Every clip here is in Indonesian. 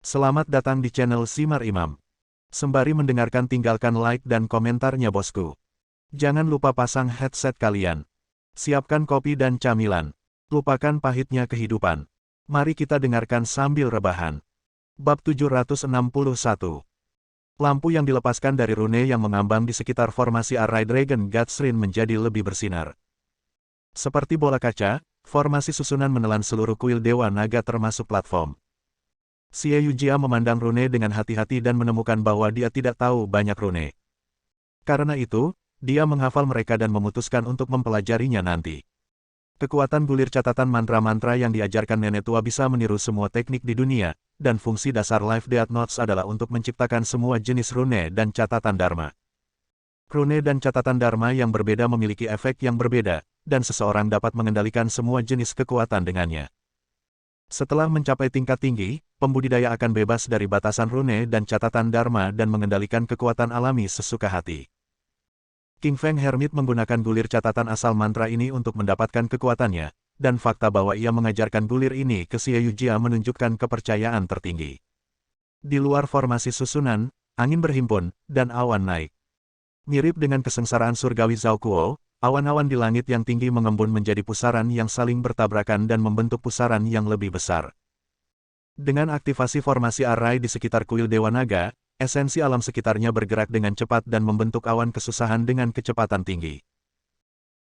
Selamat datang di channel Simar Imam. Sembari mendengarkan tinggalkan like dan komentarnya bosku. Jangan lupa pasang headset kalian. Siapkan kopi dan camilan. Lupakan pahitnya kehidupan. Mari kita dengarkan sambil rebahan. Bab 761. Lampu yang dilepaskan dari rune yang mengambang di sekitar formasi Array Dragon Godsrin menjadi lebih bersinar. Seperti bola kaca, formasi susunan menelan seluruh kuil Dewa Naga termasuk platform. Xie Yujia memandang rune dengan hati-hati dan menemukan bahwa dia tidak tahu banyak rune. Karena itu, dia menghafal mereka dan memutuskan untuk mempelajarinya nanti. Kekuatan gulir catatan mantra-mantra yang diajarkan nenek tua bisa meniru semua teknik di dunia, dan fungsi dasar Life Death Notes adalah untuk menciptakan semua jenis rune dan catatan Dharma. Rune dan catatan Dharma yang berbeda memiliki efek yang berbeda, dan seseorang dapat mengendalikan semua jenis kekuatan dengannya. Setelah mencapai tingkat tinggi, pembudidaya akan bebas dari batasan rune dan catatan Dharma dan mengendalikan kekuatan alami sesuka hati. King Feng Hermit menggunakan gulir catatan asal mantra ini untuk mendapatkan kekuatannya, dan fakta bahwa ia mengajarkan gulir ini ke Xie Yujia menunjukkan kepercayaan tertinggi. Di luar formasi susunan, angin berhimpun, dan awan naik. Mirip dengan kesengsaraan surgawi Zhao Kuo, awan-awan di langit yang tinggi mengembun menjadi pusaran yang saling bertabrakan dan membentuk pusaran yang lebih besar. Dengan aktivasi formasi Array di sekitar kuil Dewa Naga, esensi alam sekitarnya bergerak dengan cepat dan membentuk awan kesusahan dengan kecepatan tinggi.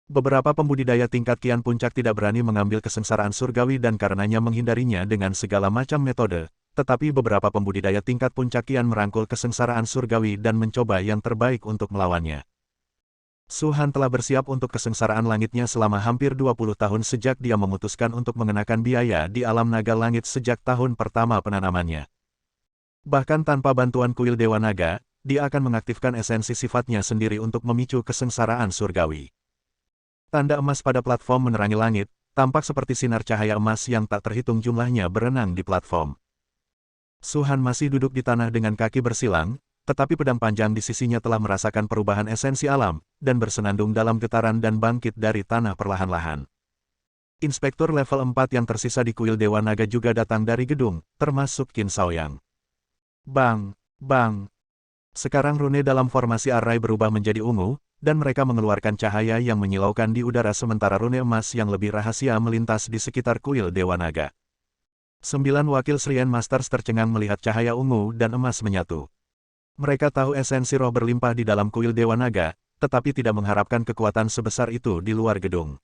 Beberapa pembudidaya tingkat kian puncak tidak berani mengambil kesengsaraan surgawi dan karenanya menghindarinya dengan segala macam metode, tetapi beberapa pembudidaya tingkat puncak kian merangkul kesengsaraan surgawi dan mencoba yang terbaik untuk melawannya. Su Han telah bersiap untuk kesengsaraan langitnya selama hampir 20 tahun sejak dia memutuskan untuk mengenakan biaya di alam naga langit sejak tahun pertama penanamannya. Bahkan tanpa bantuan kuil Dewa Naga, dia akan mengaktifkan esensi sifatnya sendiri untuk memicu kesengsaraan surgawi. Tanda emas pada platform menerangi langit, tampak seperti sinar cahaya emas yang tak terhitung jumlahnya berenang di platform. Su Han masih duduk di tanah dengan kaki bersilang, tetapi pedang panjang di sisinya telah merasakan perubahan esensi alam, dan bersenandung dalam getaran dan bangkit dari tanah perlahan-lahan. Inspektur level 4 yang tersisa di kuil Dewa Naga juga datang dari gedung, termasuk Qin Shaoyang. Bang! Bang! Sekarang rune dalam formasi Array berubah menjadi ungu, dan mereka mengeluarkan cahaya yang menyilaukan di udara sementara rune emas yang lebih rahasia melintas di sekitar kuil Dewa Naga. 9 wakil Shrine Masters tercengang melihat cahaya ungu dan emas menyatu. Mereka tahu esensi roh berlimpah di dalam kuil Dewa Naga, tetapi tidak mengharapkan kekuatan sebesar itu di luar gedung.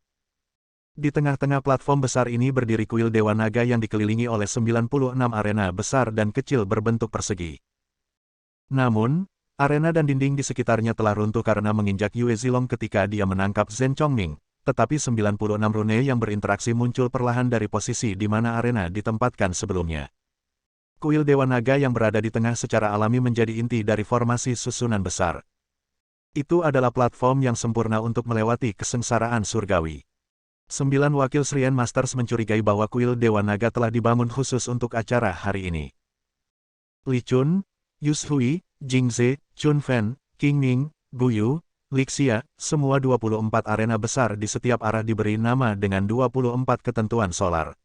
Di tengah-tengah platform besar ini berdiri kuil Dewa Naga yang dikelilingi oleh 96 arena besar dan kecil berbentuk persegi. Namun, arena dan dinding di sekitarnya telah runtuh karena menginjak Yue Zilong ketika dia menangkap Zhen Chongming, tetapi 96 rune yang berinteraksi muncul perlahan dari posisi di mana arena ditempatkan sebelumnya. Kuil Dewa Naga yang berada di tengah secara alami menjadi inti dari formasi susunan besar. Itu adalah platform yang sempurna untuk melewati kesengsaraan surgawi. 9 wakil Shrine Masters mencurigai bahwa kuil Dewa Naga telah dibangun khusus untuk acara hari ini. Li Chun, Yus Hui, Jing Ze, Chun Fen, King Ming, Gu Yu, Lixia, semua 24 arena besar di setiap arah diberi nama dengan 24 ketentuan solar.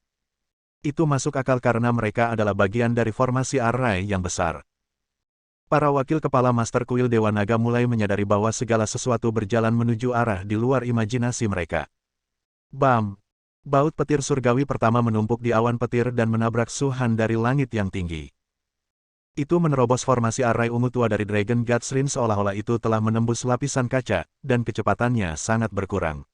Itu masuk akal karena mereka adalah bagian dari formasi Array yang besar. Para wakil kepala Master Kuil Dewa Naga mulai menyadari bahwa segala sesuatu berjalan menuju arah di luar imajinasi mereka. Bam! Baut petir surgawi pertama menumpuk di awan petir dan menabrak Su Han dari langit yang tinggi. Itu menerobos formasi Array ungu tua dari Dragon Godsrin seolah-olah itu telah menembus lapisan kaca, dan kecepatannya sangat berkurang.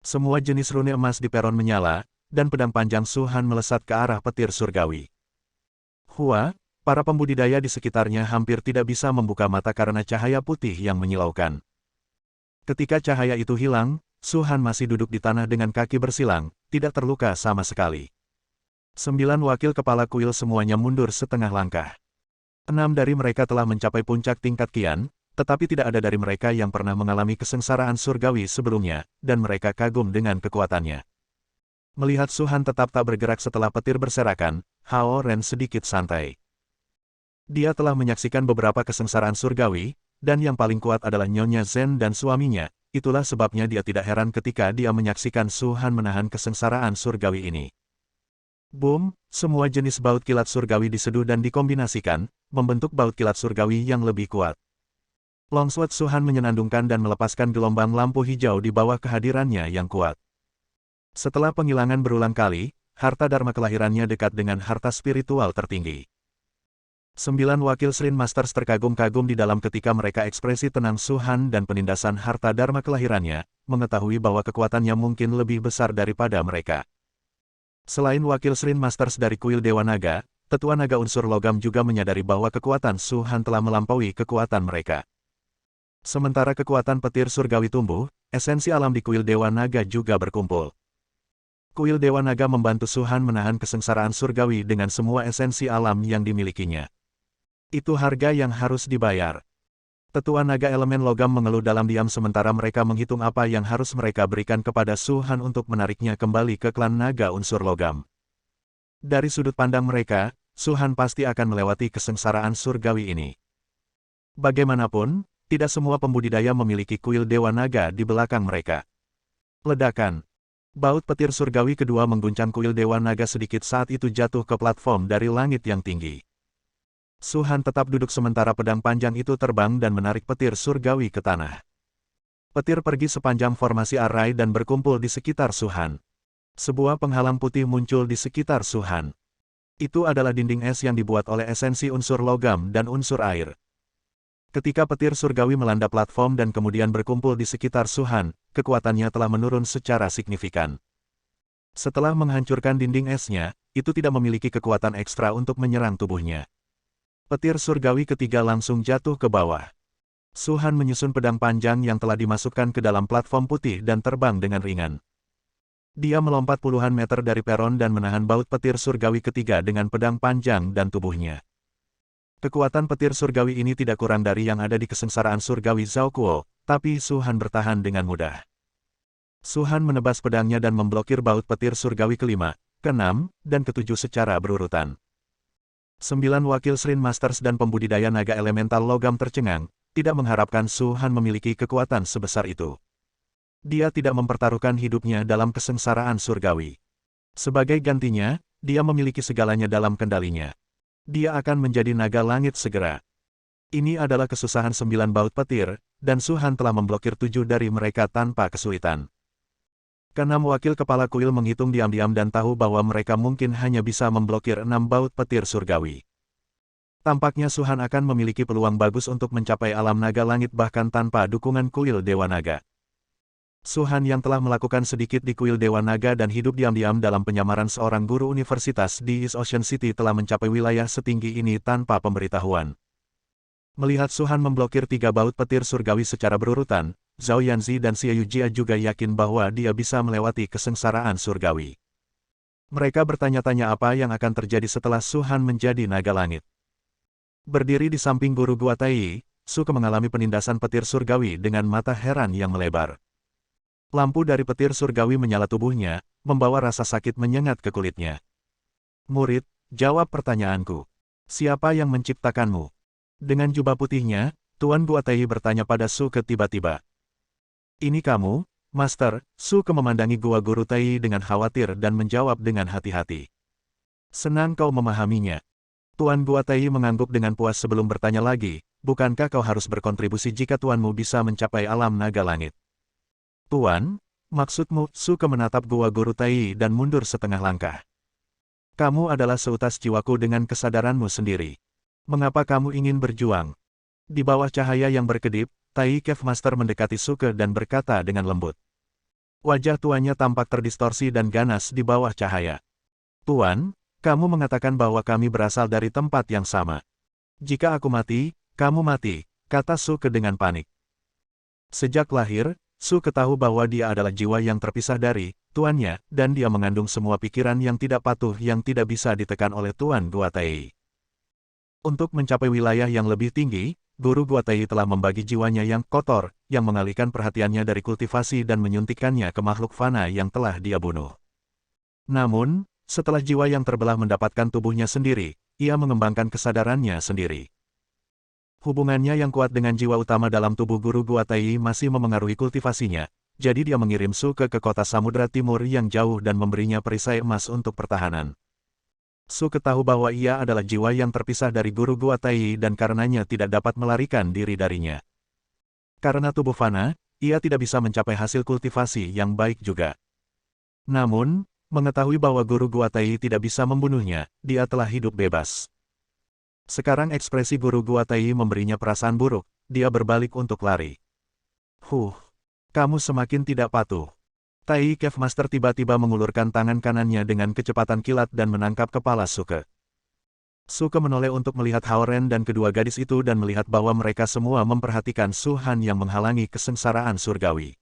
Semua jenis rune emas di peron menyala, dan pedang panjang Su Han melesat ke arah petir surgawi. Hua, para pembudidaya di sekitarnya hampir tidak bisa membuka mata karena cahaya putih yang menyilaukan. Ketika cahaya itu hilang, Su Han masih duduk di tanah dengan kaki bersilang, tidak terluka sama sekali. 9 wakil kepala kuil semuanya mundur setengah langkah. 6 dari mereka telah mencapai puncak tingkat kian, tetapi tidak ada dari mereka yang pernah mengalami kesengsaraan surgawi sebelumnya, dan mereka kagum dengan kekuatannya. Melihat Su Han tetap tak bergerak setelah petir berserakan, Hao Ren sedikit santai. Dia telah menyaksikan beberapa kesengsaraan surgawi, dan yang paling kuat adalah Nyonya Zhen dan suaminya, itulah sebabnya dia tidak heran ketika dia menyaksikan Su Han menahan kesengsaraan surgawi ini. Boom, semua jenis baut kilat surgawi diseduh dan dikombinasikan, membentuk baut kilat surgawi yang lebih kuat. Longsword Su Han menyenandungkan dan melepaskan gelombang lampu hijau di bawah kehadirannya yang kuat. Setelah penghilangan berulang kali, harta dharma kelahirannya dekat dengan harta spiritual tertinggi. 9 wakil Shrine Masters terkagum-kagum di dalam ketika mereka ekspresi tenang Su Han dan penindasan harta dharma kelahirannya, mengetahui bahwa kekuatannya mungkin lebih besar daripada mereka. Selain wakil Shrine Masters dari kuil Dewa Naga, tetua naga unsur logam juga menyadari bahwa kekuatan Su Han telah melampaui kekuatan mereka. Sementara kekuatan petir surgawi tumbuh, esensi alam di kuil Dewa Naga juga berkumpul. Kuil Dewa Naga membantu Su Han menahan kesengsaraan surgawi dengan semua esensi alam yang dimilikinya. Itu harga yang harus dibayar. Tetua naga elemen logam mengeluh dalam diam sementara mereka menghitung apa yang harus mereka berikan kepada Su Han untuk menariknya kembali ke klan naga unsur logam. Dari sudut pandang mereka, Su Han pasti akan melewati kesengsaraan surgawi ini. Bagaimanapun, tidak semua pembudidaya memiliki kuil Dewa Naga di belakang mereka. Ledakan. Baut petir surgawi kedua mengguncang kuil Dewa Naga sedikit saat itu jatuh ke platform dari langit yang tinggi. Su Han tetap duduk sementara pedang panjang itu terbang dan menarik petir surgawi ke tanah. Petir pergi sepanjang formasi arai dan berkumpul di sekitar Su Han. Sebuah penghalang putih muncul di sekitar Su Han. Itu adalah dinding es yang dibuat oleh esensi unsur logam dan unsur air. Ketika petir surgawi melanda platform dan kemudian berkumpul di sekitar Su Han, kekuatannya telah menurun secara signifikan. Setelah menghancurkan dinding esnya, itu tidak memiliki kekuatan ekstra untuk menyerang tubuhnya. Petir surgawi ketiga langsung jatuh ke bawah. Su Han menyusun pedang panjang yang telah dimasukkan ke dalam platform putih dan terbang dengan ringan. Dia melompat puluhan meter dari peron dan menahan baut petir surgawi ketiga dengan pedang panjang dan tubuhnya. Kekuatan petir surgawi ini tidak kurang dari yang ada di kesengsaraan surgawi Zhao Kuo, tapi Su Han bertahan dengan mudah. Su Han menebas pedangnya dan memblokir baut petir surgawi kelima, keenam, dan ketujuh secara berurutan. 9 wakil Shrine Masters dan pembudidaya naga elemental logam tercengang, tidak mengharapkan Su Han memiliki kekuatan sebesar itu. Dia tidak mempertaruhkan hidupnya dalam kesengsaraan surgawi. Sebagai gantinya, dia memiliki segalanya dalam kendalinya. Dia akan menjadi naga langit segera. Ini adalah kesusahan 9 baut petir, dan Su Han telah memblokir 7 dari mereka tanpa kesulitan. Keenam wakil kepala kuil menghitung diam-diam dan tahu bahwa mereka mungkin hanya bisa memblokir 6 baut petir surgawi. Tampaknya Su Han akan memiliki peluang bagus untuk mencapai alam naga langit bahkan tanpa dukungan kuil Dewa Naga. Su Han yang telah melakukan sedikit di kuil Dewa Naga dan hidup diam-diam dalam penyamaran seorang guru universitas di East Ocean City telah mencapai wilayah setinggi ini tanpa pemberitahuan. Melihat Su Han memblokir 3 baut petir surgawi secara berurutan, Zhao Yanzi dan Xie Yujia juga yakin bahwa dia bisa melewati kesengsaraan surgawi. Mereka bertanya-tanya apa yang akan terjadi setelah Su Han menjadi naga langit. Berdiri di samping guru Gua Tai, Su Ke mengalami penindasan petir surgawi dengan mata heran yang melebar. Lampu dari petir surgawi menyala tubuhnya, membawa rasa sakit menyengat ke kulitnya. Murid, jawab pertanyaanku. Siapa yang menciptakanmu? Dengan jubah putihnya, Tuan Gua Tai bertanya pada Su Ke tiba-tiba. Ini kamu, Master, Su Ke memandangi Gua Guru Tai dengan khawatir dan menjawab dengan hati-hati. Senang kau memahaminya. Tuan Gua Tai mengangguk dengan puas sebelum bertanya lagi, bukankah kau harus berkontribusi jika tuanmu bisa mencapai alam naga langit? Tuan, maksudmu? Su Ke menatap Gua Guru Tai dan mundur setengah langkah. Kamu adalah seutas jiwaku dengan kesadaranmu sendiri. Mengapa kamu ingin berjuang? Di bawah cahaya yang berkedip, Tai Cave Master mendekati Su Ke dan berkata dengan lembut. Wajah tuannya tampak terdistorsi dan ganas di bawah cahaya. Tuan, kamu mengatakan bahwa kami berasal dari tempat yang sama. Jika aku mati, kamu mati, kata Su Ke dengan panik. Sejak lahir, Su Ke tahu bahwa dia adalah jiwa yang terpisah dari tuannya, dan dia mengandung semua pikiran yang tidak patuh yang tidak bisa ditekan oleh Tuan Gua Tai. Untuk mencapai wilayah yang lebih tinggi, Guru Gua Tai telah membagi jiwanya yang kotor, yang mengalihkan perhatiannya dari kultivasi dan menyuntikkannya ke makhluk fana yang telah dia bunuh. Namun, setelah jiwa yang terbelah mendapatkan tubuhnya sendiri, ia mengembangkan kesadarannya sendiri. Hubungannya yang kuat dengan jiwa utama dalam tubuh Guru Gua Tai masih memengaruhi kultivasinya, jadi dia mengirim Su Ke kota Samudra Timur yang jauh dan memberinya perisai emas untuk pertahanan. Suke tahu bahwa ia adalah jiwa yang terpisah dari guru Gua Tai dan karenanya tidak dapat melarikan diri darinya. Karena tubuh fana, ia tidak bisa mencapai hasil kultivasi yang baik juga. Namun, mengetahui bahwa guru Gua Tai tidak bisa membunuhnya, dia telah hidup bebas. Sekarang ekspresi guru Gua Tai memberinya perasaan buruk, dia berbalik untuk lari. Kamu semakin tidak patuh. Tai Cave Master tiba-tiba mengulurkan tangan kanannya dengan kecepatan kilat dan menangkap kepala Suke. Suke menoleh untuk melihat Hao Ren dan kedua gadis itu dan melihat bahwa mereka semua memperhatikan Su Han yang menghalangi kesengsaraan surgawi.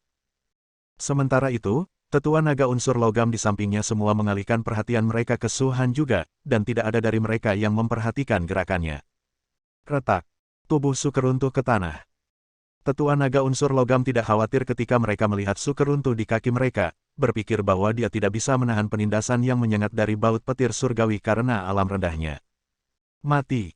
Sementara itu, tetua naga unsur logam di sampingnya semua mengalihkan perhatian mereka ke Su Han juga, dan tidak ada dari mereka yang memperhatikan gerakannya. Retak. Tubuh Suke runtuh ke tanah. Tetua naga unsur logam tidak khawatir ketika mereka melihat Suke runtuh di kaki mereka, berpikir bahwa dia tidak bisa menahan penindasan yang menyengat dari baut petir surgawi karena alam rendahnya. Mati.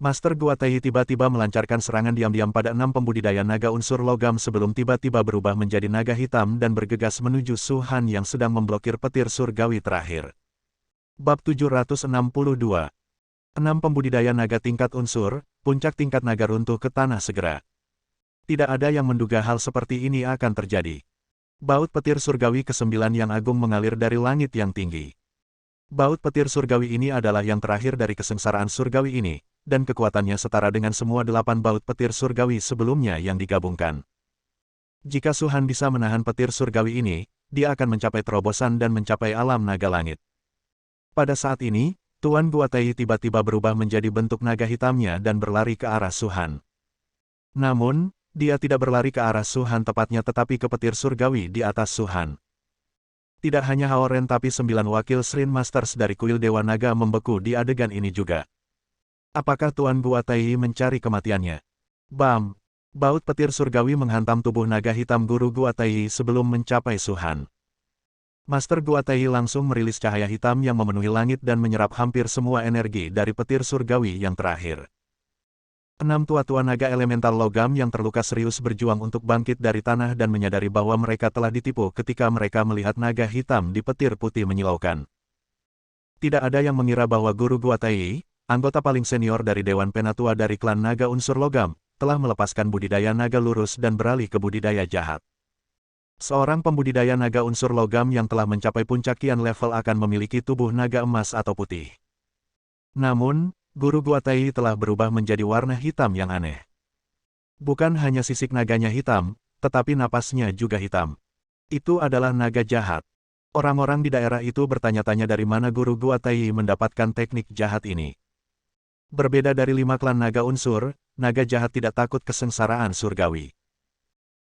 Master Gua Tai tiba-tiba melancarkan serangan diam-diam pada 6 pembudidaya naga unsur logam sebelum tiba-tiba berubah menjadi naga hitam dan bergegas menuju Su Han yang sedang memblokir petir surgawi terakhir. Bab 762. 6 pembudidaya naga tingkat unsur, puncak tingkat naga runtuh ke tanah segera. Tidak ada yang menduga hal seperti ini akan terjadi. Baut petir surgawi ke-9 yang agung mengalir dari langit yang tinggi. Baut petir surgawi ini adalah yang terakhir dari kesengsaraan surgawi ini, dan kekuatannya setara dengan semua 8 baut petir surgawi sebelumnya yang digabungkan. Jika Su Han bisa menahan petir surgawi ini, dia akan mencapai terobosan dan mencapai alam naga langit. Pada saat ini, Tuan Gua Tai tiba-tiba berubah menjadi bentuk naga hitamnya dan berlari ke arah Su Han. Namun, dia tidak berlari ke arah Su Han tepatnya tetapi ke petir surgawi di atas Su Han. Tidak hanya Hao Ren tapi 9 wakil Shrine Masters dari kuil Dewa Naga membeku di adegan ini juga. Apakah Tuan Gua Tai mencari kematiannya? Bam! Baut petir surgawi menghantam tubuh naga hitam guru Gua Tai sebelum mencapai Su Han. Master Gua Tai langsung merilis cahaya hitam yang memenuhi langit dan menyerap hampir semua energi dari petir surgawi yang terakhir. 6 tua-tua naga elemental logam yang terluka serius berjuang untuk bangkit dari tanah dan menyadari bahwa mereka telah ditipu ketika mereka melihat naga hitam di petir putih menyilaukan. Tidak ada yang mengira bahwa guru Gua Tai, anggota paling senior dari Dewan Penatua dari klan naga unsur logam, telah melepaskan budidaya naga lurus dan beralih ke budidaya jahat. Seorang pembudidaya naga unsur logam yang telah mencapai puncak kian level akan memiliki tubuh naga emas atau putih. Namun, guru Gua Tai telah berubah menjadi warna hitam yang aneh. Bukan hanya sisik naganya hitam, tetapi napasnya juga hitam. Itu adalah naga jahat. Orang-orang di daerah itu bertanya-tanya dari mana guru Gua Tai mendapatkan teknik jahat ini. Berbeda dari 5 klan naga unsur, naga jahat tidak takut kesengsaraan surgawi.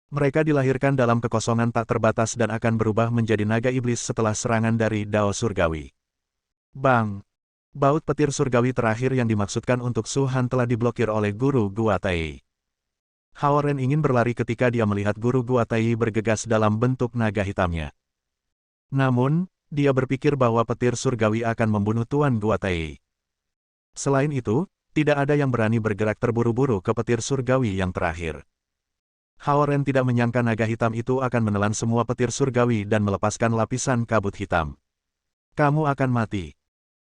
Mereka dilahirkan dalam kekosongan tak terbatas dan akan berubah menjadi naga iblis setelah serangan dari Dao surgawi. Bang! Baut petir surgawi terakhir yang dimaksudkan untuk Su Han telah diblokir oleh guru Gua Tai. Hao Ren ingin berlari ketika dia melihat guru Gua Tai bergegas dalam bentuk naga hitamnya. Namun, dia berpikir bahwa petir surgawi akan membunuh Tuan Gua Tai. Selain itu, tidak ada yang berani bergerak terburu-buru ke petir surgawi yang terakhir. Hao Ren tidak menyangka naga hitam itu akan menelan semua petir surgawi dan melepaskan lapisan kabut hitam. Kamu akan mati.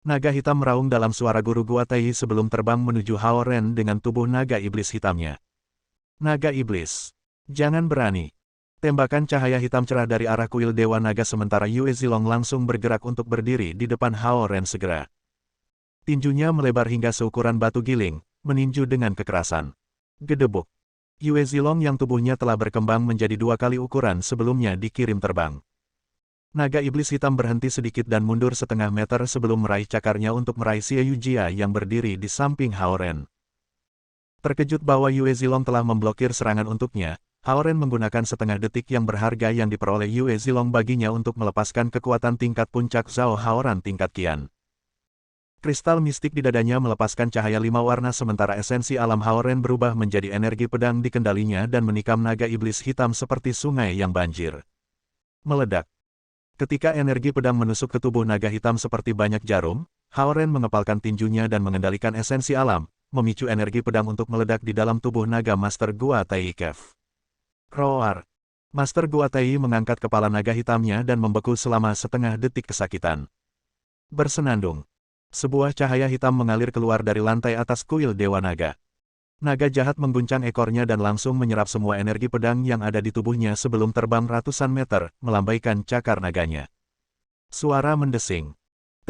Naga hitam meraung dalam suara guru Gua Tai sebelum terbang menuju Hao Ren dengan tubuh naga iblis hitamnya. Naga iblis. Jangan berani. Tembakan cahaya hitam cerah dari arah kuil Dewa Naga sementara Yue Zilong langsung bergerak untuk berdiri di depan Hao Ren segera. Tinjunya melebar hingga seukuran batu giling, meninju dengan kekerasan. Gedebuk. Yue Zilong yang tubuhnya telah berkembang menjadi 2 kali ukuran sebelumnya dikirim terbang. Naga iblis hitam berhenti sedikit dan mundur setengah meter sebelum meraih cakarnya untuk meraih Xie Yujia yang berdiri di samping Hao Ren. Terkejut bahwa Yue Zilong telah memblokir serangan untuknya, Hao Ren menggunakan setengah detik yang berharga yang diperoleh Yue Zilong baginya untuk melepaskan kekuatan tingkat puncak Zhao Haoran tingkat kian. Kristal mistik di dadanya melepaskan cahaya 5 warna sementara esensi alam Hao Ren berubah menjadi energi pedang di kendalinya dan menikam naga iblis hitam seperti sungai yang banjir. Meledak. Ketika energi pedang menusuk ke tubuh naga hitam seperti banyak jarum, Hao Ren mengepalkan tinjunya dan mengendalikan esensi alam, memicu energi pedang untuk meledak di dalam tubuh naga Master Gua Tai Cave. Roar! Master Gua Tai mengangkat kepala naga hitamnya dan membeku selama setengah detik kesakitan. Bersenandung. Sebuah cahaya hitam mengalir keluar dari lantai atas kuil Dewa Naga. Naga jahat mengguncang ekornya dan langsung menyerap semua energi pedang yang ada di tubuhnya sebelum terbang ratusan meter, melambaikan cakar naganya. Suara mendesing.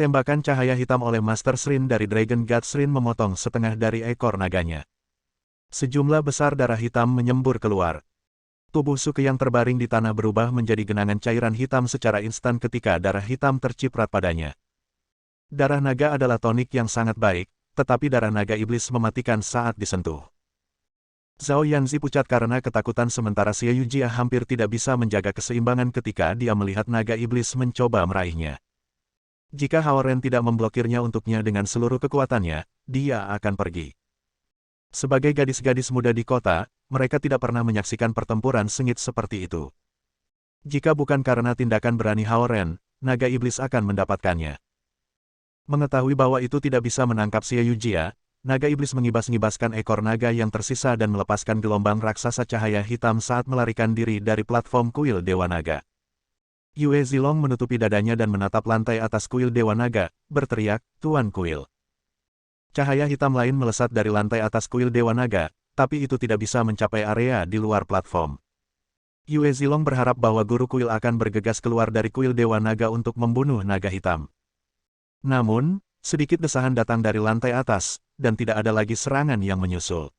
Tembakan cahaya hitam oleh Master Shrin dari Dragon God Shrin memotong setengah dari ekor naganya. Sejumlah besar darah hitam menyembur keluar. Tubuh Suke yang terbaring di tanah berubah menjadi genangan cairan hitam secara instan ketika darah hitam terciprat padanya. Darah naga adalah tonik yang sangat baik, tetapi darah naga iblis mematikan saat disentuh. Zhao Yanzi pucat karena ketakutan sementara Xie Yujia hampir tidak bisa menjaga keseimbangan ketika dia melihat naga iblis mencoba meraihnya. Jika Hao Ren tidak memblokirnya untuknya dengan seluruh kekuatannya, dia akan pergi. Sebagai gadis-gadis muda di kota, mereka tidak pernah menyaksikan pertempuran sengit seperti itu. Jika bukan karena tindakan berani Hao Ren, naga iblis akan mendapatkannya. Mengetahui bahwa itu tidak bisa menangkap Xie Yujia, naga iblis mengibas-ngibaskan ekor naga yang tersisa dan melepaskan gelombang raksasa cahaya hitam saat melarikan diri dari platform kuil Dewa Naga. Yue Zilong menutupi dadanya dan menatap lantai atas kuil Dewa Naga, berteriak, "Tuan Kuil." Cahaya hitam lain melesat dari lantai atas kuil Dewa Naga, tapi itu tidak bisa mencapai area di luar platform. Yue Zilong berharap bahwa guru kuil akan bergegas keluar dari kuil Dewa Naga untuk membunuh naga hitam. Namun, sedikit desahan datang dari lantai atas, dan tidak ada lagi serangan yang menyusul.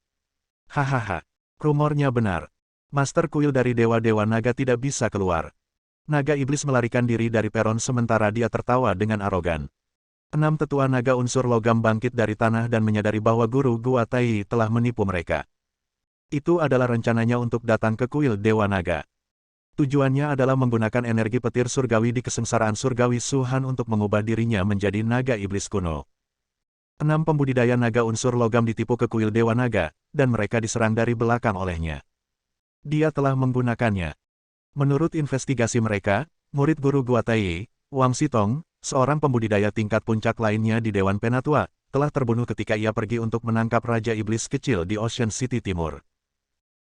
Hahaha, rumornya benar. Master kuil dari Dewa-Dewa Naga tidak bisa keluar. Naga iblis melarikan diri dari peron sementara dia tertawa dengan arogan. 6 tetua naga unsur logam bangkit dari tanah dan menyadari bahwa guru Gua Tai telah menipu mereka. Itu adalah rencananya untuk datang ke kuil Dewa Naga. Tujuannya adalah menggunakan energi petir surgawi di kesengsaraan surgawi Suhan untuk mengubah dirinya menjadi naga iblis kuno. 6 pembudidaya naga unsur logam ditipu ke kuil Dewa Naga, dan mereka diserang dari belakang olehnya. Dia telah menggunakannya. Menurut investigasi mereka, murid guru Gua Tai, Wang Sitong, seorang pembudidaya tingkat puncak lainnya di Dewan Penatua, telah terbunuh ketika ia pergi untuk menangkap Raja Iblis kecil di Ocean City Timur.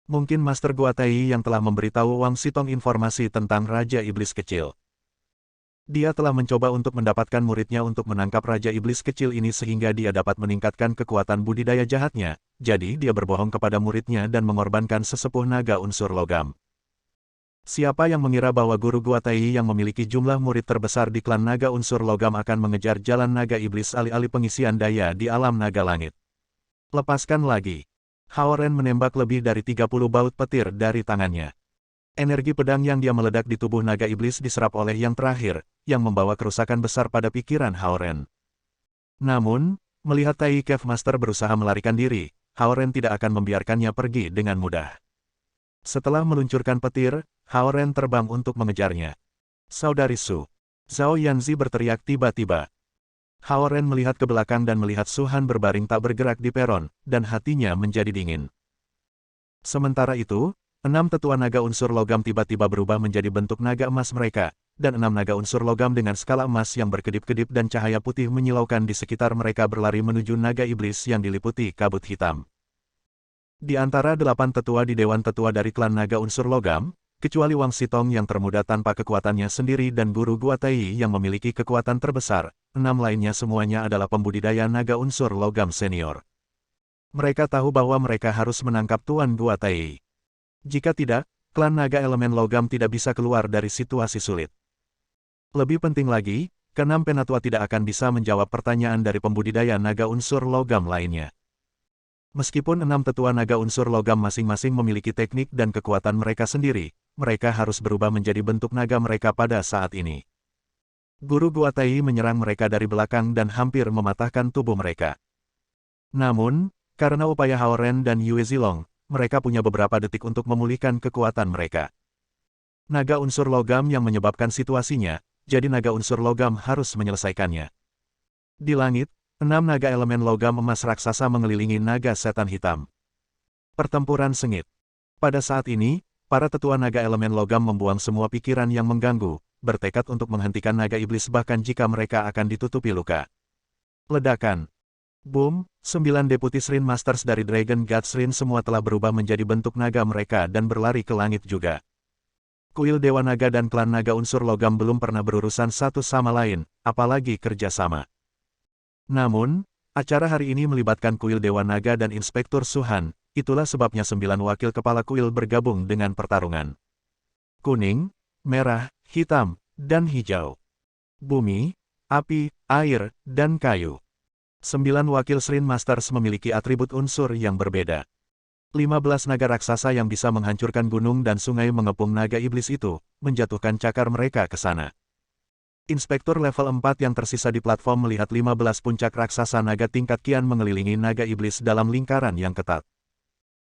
Mungkin Master Gua Tai yang telah memberitahu Wang Sitong informasi tentang Raja Iblis kecil. Dia telah mencoba untuk mendapatkan muridnya untuk menangkap Raja Iblis kecil ini sehingga dia dapat meningkatkan kekuatan budidaya jahatnya, jadi dia berbohong kepada muridnya dan mengorbankan sesepuh naga unsur logam. Siapa yang mengira bahwa guru Gua Tai yang memiliki jumlah murid terbesar di klan naga unsur logam akan mengejar jalan naga iblis alih-alih pengisian daya di alam naga langit. Lepaskan lagi. Hao Ren menembak lebih dari 30 baut petir dari tangannya. Energi pedang yang dia meledak di tubuh naga iblis diserap oleh yang terakhir, yang membawa kerusakan besar pada pikiran Hao Ren. Namun, melihat Tai Cave Master berusaha melarikan diri, Hao Ren tidak akan membiarkannya pergi dengan mudah. Setelah meluncurkan petir, Hao Ren terbang untuk mengejarnya. "Saudari Su!" Zhao Yanzi berteriak tiba-tiba. Hao Ren melihat ke belakang dan melihat Suhan berbaring tak bergerak di peron, dan hatinya menjadi dingin. Sementara itu, 6 tetua naga unsur logam tiba-tiba berubah menjadi bentuk naga emas mereka, dan 6 naga unsur logam dengan skala emas yang berkedip-kedip dan cahaya putih menyilaukan di sekitar mereka berlari menuju naga iblis yang diliputi kabut hitam. Di antara 8 tetua di Dewan Tetua dari klan naga unsur logam, kecuali Wang Sitong yang termuda tanpa kekuatannya sendiri dan guru Gua Tai yang memiliki kekuatan terbesar, 6 lainnya semuanya adalah pembudidaya naga unsur logam senior. Mereka tahu bahwa mereka harus menangkap Tuan Gua Tai. Jika tidak, klan naga elemen logam tidak bisa keluar dari situasi sulit. Lebih penting lagi, ke-6 penatua tidak akan bisa menjawab pertanyaan dari pembudidaya naga unsur logam lainnya. Meskipun 6 tetua naga unsur logam masing-masing memiliki teknik dan kekuatan mereka sendiri, mereka harus berubah menjadi bentuk naga mereka pada saat ini. Guru Gua Tai menyerang mereka dari belakang dan hampir mematahkan tubuh mereka. Namun, karena upaya Hao Ren dan Yue Zilong, mereka punya beberapa detik untuk memulihkan kekuatan mereka. Naga unsur logam yang menyebabkan situasinya, jadi naga unsur logam harus menyelesaikannya. Di langit, 6 naga elemen logam emas raksasa mengelilingi naga setan hitam. Pertempuran sengit. Pada saat ini, para tetua naga elemen logam membuang semua pikiran yang mengganggu, bertekad untuk menghentikan naga iblis bahkan jika mereka akan ditutupi luka. Ledakan. Boom, 9 Deputy Shrin Masters dari Dragon God Shrin semua telah berubah menjadi bentuk naga mereka dan berlari ke langit juga. Kuil Dewa Naga dan klan naga unsur logam belum pernah berurusan satu sama lain, apalagi kerjasama. Namun, acara hari ini melibatkan kuil Dewa Naga dan Inspektur Suhan, itulah sebabnya 9 wakil kepala kuil bergabung dengan pertarungan. Kuning, merah, hitam, dan hijau. Bumi, api, air, dan kayu. 9 wakil Shrine Masters memiliki atribut unsur yang berbeda. 15 naga raksasa yang bisa menghancurkan gunung dan sungai mengepung naga iblis itu, menjatuhkan cakar mereka ke sana. Inspektur level 4 yang tersisa di platform melihat 15 puncak raksasa naga tingkat kian mengelilingi naga iblis dalam lingkaran yang ketat.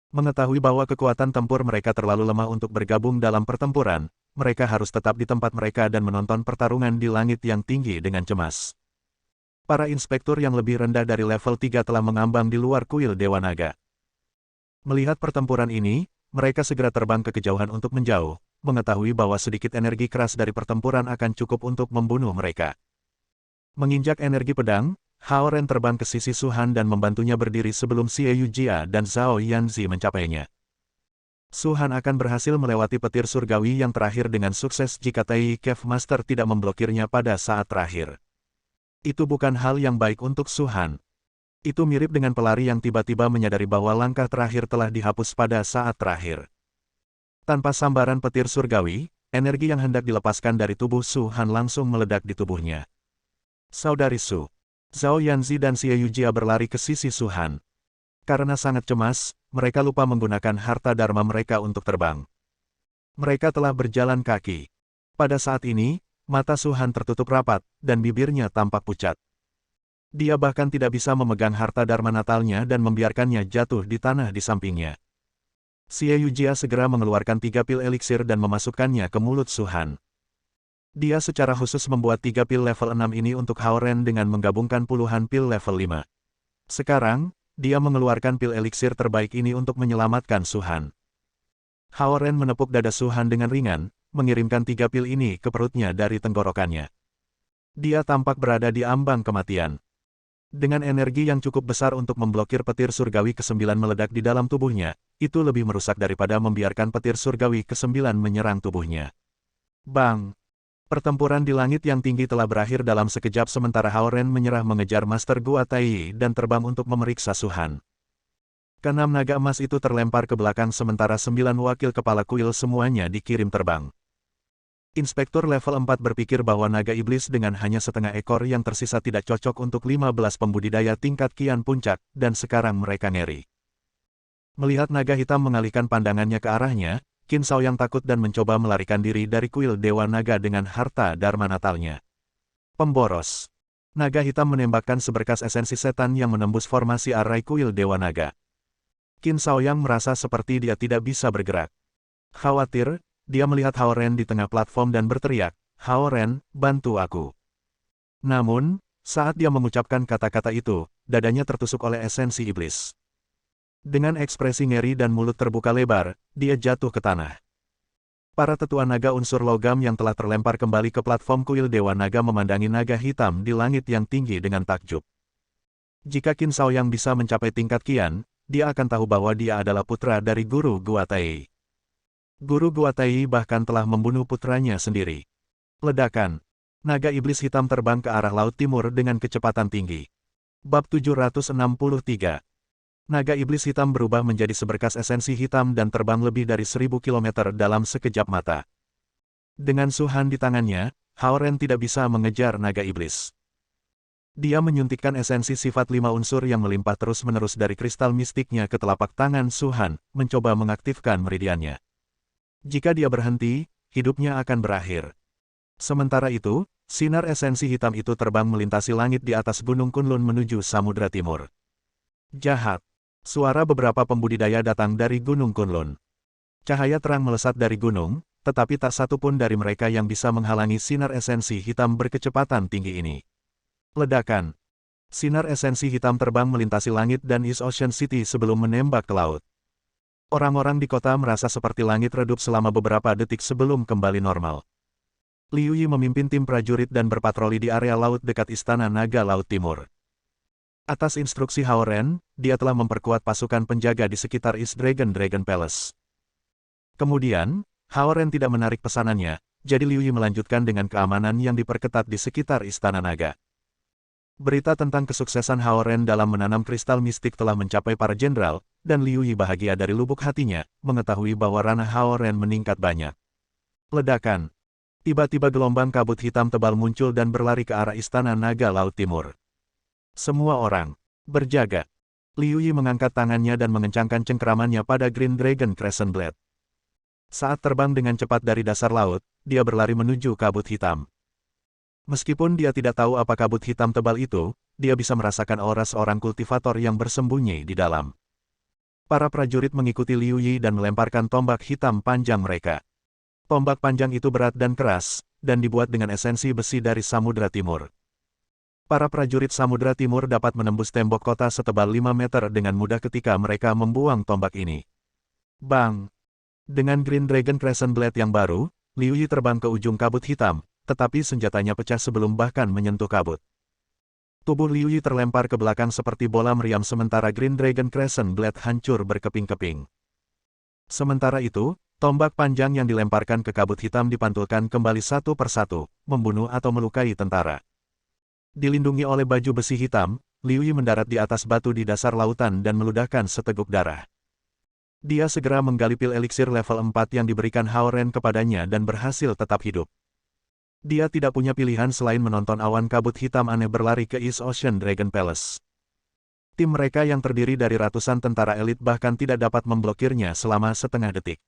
Mengetahui bahwa kekuatan tempur mereka terlalu lemah untuk bergabung dalam pertempuran, mereka harus tetap di tempat mereka dan menonton pertarungan di langit yang tinggi dengan cemas. Para inspektur yang lebih rendah dari level 3 telah mengambang di luar kuil Dewa Naga. Melihat pertempuran ini, mereka segera terbang ke kejauhan untuk menjauh, mengetahui bahwa sedikit energi keras dari pertempuran akan cukup untuk membunuh mereka. Menginjak energi pedang, Hao Ren terbang ke sisi Suhan dan membantunya berdiri sebelum Xie Yujia dan Zhao Yanzi mencapainya. Suhan akan berhasil melewati petir surgawi yang terakhir dengan sukses jika Tai Cave Master tidak memblokirnya pada saat terakhir. Itu bukan hal yang baik untuk Suhan. Itu mirip dengan pelari yang tiba-tiba menyadari bahwa langkah terakhir telah dihapus pada saat terakhir. Tanpa sambaran petir surgawi, energi yang hendak dilepaskan dari tubuh Suhan langsung meledak di tubuhnya. Saudari Su, Zhao Yanzi dan Xie Yujia berlari ke sisi Suhan. Karena sangat cemas, mereka lupa menggunakan harta dharma mereka untuk terbang. Mereka telah berjalan kaki. Pada saat ini, mata Suhan tertutup rapat, dan bibirnya tampak pucat. Dia bahkan tidak bisa memegang harta dharma natalnya dan membiarkannya jatuh di tanah di sampingnya. Xie Yujia segera mengeluarkan 3 pil eliksir dan memasukkannya ke mulut Suhan. Dia secara khusus membuat 3 pil level 6 ini untuk Hao Ren dengan menggabungkan puluhan pil level 5. Sekarang, dia mengeluarkan pil eliksir terbaik ini untuk menyelamatkan Suhan. Hao Ren menepuk dada Suhan dengan ringan, mengirimkan 3 pil ini ke perutnya dari tenggorokannya. Dia tampak berada di ambang kematian. Dengan energi yang cukup besar untuk memblokir petir surgawi ke-9 meledak di dalam tubuhnya, itu lebih merusak daripada membiarkan petir surgawi ke-9 menyerang tubuhnya. Bang! Pertempuran di langit yang tinggi telah berakhir dalam sekejap sementara Hao Ren menyerah mengejar Master Gua Tai dan terbang untuk memeriksa Suhan. Keenam naga emas itu terlempar ke belakang sementara 9 wakil kepala kuil semuanya dikirim terbang. Inspektur level 4 berpikir bahwa naga iblis dengan hanya setengah ekor yang tersisa tidak cocok untuk 15 pembudidaya tingkat kian puncak, dan sekarang mereka ngeri. Melihat naga hitam mengalihkan pandangannya ke arahnya, Qin Shao yang takut dan mencoba melarikan diri dari kuil Dewa Naga dengan harta dharma natalnya. Pemboros. Naga hitam menembakkan seberkas esensi setan yang menembus formasi arai kuil Dewa Naga. Qin Shao yang merasa seperti dia tidak bisa bergerak. Khawatir, dia melihat Hao Ren di tengah platform dan berteriak, "Hao Ren, bantu aku." Namun, saat dia mengucapkan kata-kata itu, dadanya tertusuk oleh esensi iblis. Dengan ekspresi ngeri dan mulut terbuka lebar, dia jatuh ke tanah. Para tetua naga unsur logam yang telah terlempar kembali ke platform kuil Dewa Naga memandangi naga hitam di langit yang tinggi dengan takjub. Jika Qin Shao yang bisa mencapai tingkat kian, dia akan tahu bahwa dia adalah putra dari Guru Gua Tai. Guru Gua Tai bahkan telah membunuh putranya sendiri. Ledakan. Naga iblis hitam terbang ke arah laut timur dengan kecepatan tinggi. Bab 763. Naga iblis hitam berubah menjadi seberkas esensi hitam dan terbang lebih dari 1000 km dalam sekejap mata. Dengan Suhan di tangannya, Hao Ren tidak bisa mengejar naga iblis. Dia menyuntikkan esensi sifat 5 unsur yang melimpah terus-menerus dari kristal mistiknya ke telapak tangan Suhan, mencoba mengaktifkan meridiannya. Jika dia berhenti, hidupnya akan berakhir. Sementara itu, sinar esensi hitam itu terbang melintasi langit di atas Gunung Kunlun menuju Samudra Timur. Jahat. Suara beberapa pembudidaya datang dari Gunung Kunlun. Cahaya terang melesat dari gunung, tetapi tak satu pun dari mereka yang bisa menghalangi sinar esensi hitam berkecepatan tinggi ini. Ledakan. Sinar esensi hitam terbang melintasi langit dan East Ocean City sebelum menembak ke laut. Orang-orang di kota merasa seperti langit redup selama beberapa detik sebelum kembali normal. Liu Yi memimpin tim prajurit dan berpatroli di area laut dekat Istana Naga Laut Timur. Atas instruksi Hao Ren, dia telah memperkuat pasukan penjaga di sekitar East Dragon Palace. Kemudian, Hao Ren tidak menarik pesanannya, jadi Liu Yi melanjutkan dengan keamanan yang diperketat di sekitar Istana Naga. Berita tentang kesuksesan Hao Ren dalam menanam kristal mistik telah mencapai para jenderal, dan Liu Yi bahagia dari lubuk hatinya, mengetahui bahwa ranah Hao Ren meningkat banyak. Ledakan. Tiba-tiba gelombang kabut hitam tebal muncul dan berlari ke arah Istana Naga Laut Timur. Semua orang berjaga. Liu Yi mengangkat tangannya dan mengencangkan cengkeramannya pada Green Dragon Crescent Blade. Saat terbang dengan cepat dari dasar laut, dia berlari menuju kabut hitam. Meskipun dia tidak tahu apa kabut hitam tebal itu, dia bisa merasakan aura seorang kultivator yang bersembunyi di dalam. Para prajurit mengikuti Liu Yi dan melemparkan tombak hitam panjang mereka. Tombak panjang itu berat dan keras, dan dibuat dengan esensi besi dari Samudra Timur. Para prajurit Samudra Timur dapat menembus tembok kota setebal 5 meter dengan mudah ketika mereka membuang tombak ini. Bang! Dengan Green Dragon Crescent Blade yang baru, Liu Yi terbang ke ujung kabut hitam, tetapi senjatanya pecah sebelum bahkan menyentuh kabut. Tubuh Liu Yi terlempar ke belakang seperti bola meriam sementara Green Dragon Crescent Blade hancur berkeping-keping. Sementara itu, tombak panjang yang dilemparkan ke kabut hitam dipantulkan kembali satu persatu, membunuh atau melukai tentara. Dilindungi oleh baju besi hitam, Liu Yi mendarat di atas batu di dasar lautan dan meludahkan seteguk darah. Dia segera menggali pil eliksir level 4 yang diberikan Hao Ren kepadanya dan berhasil tetap hidup. Dia tidak punya pilihan selain menonton awan kabut hitam aneh berlari ke East Ocean Dragon Palace. Tim mereka yang terdiri dari ratusan tentara elit bahkan tidak dapat memblokirnya selama setengah detik.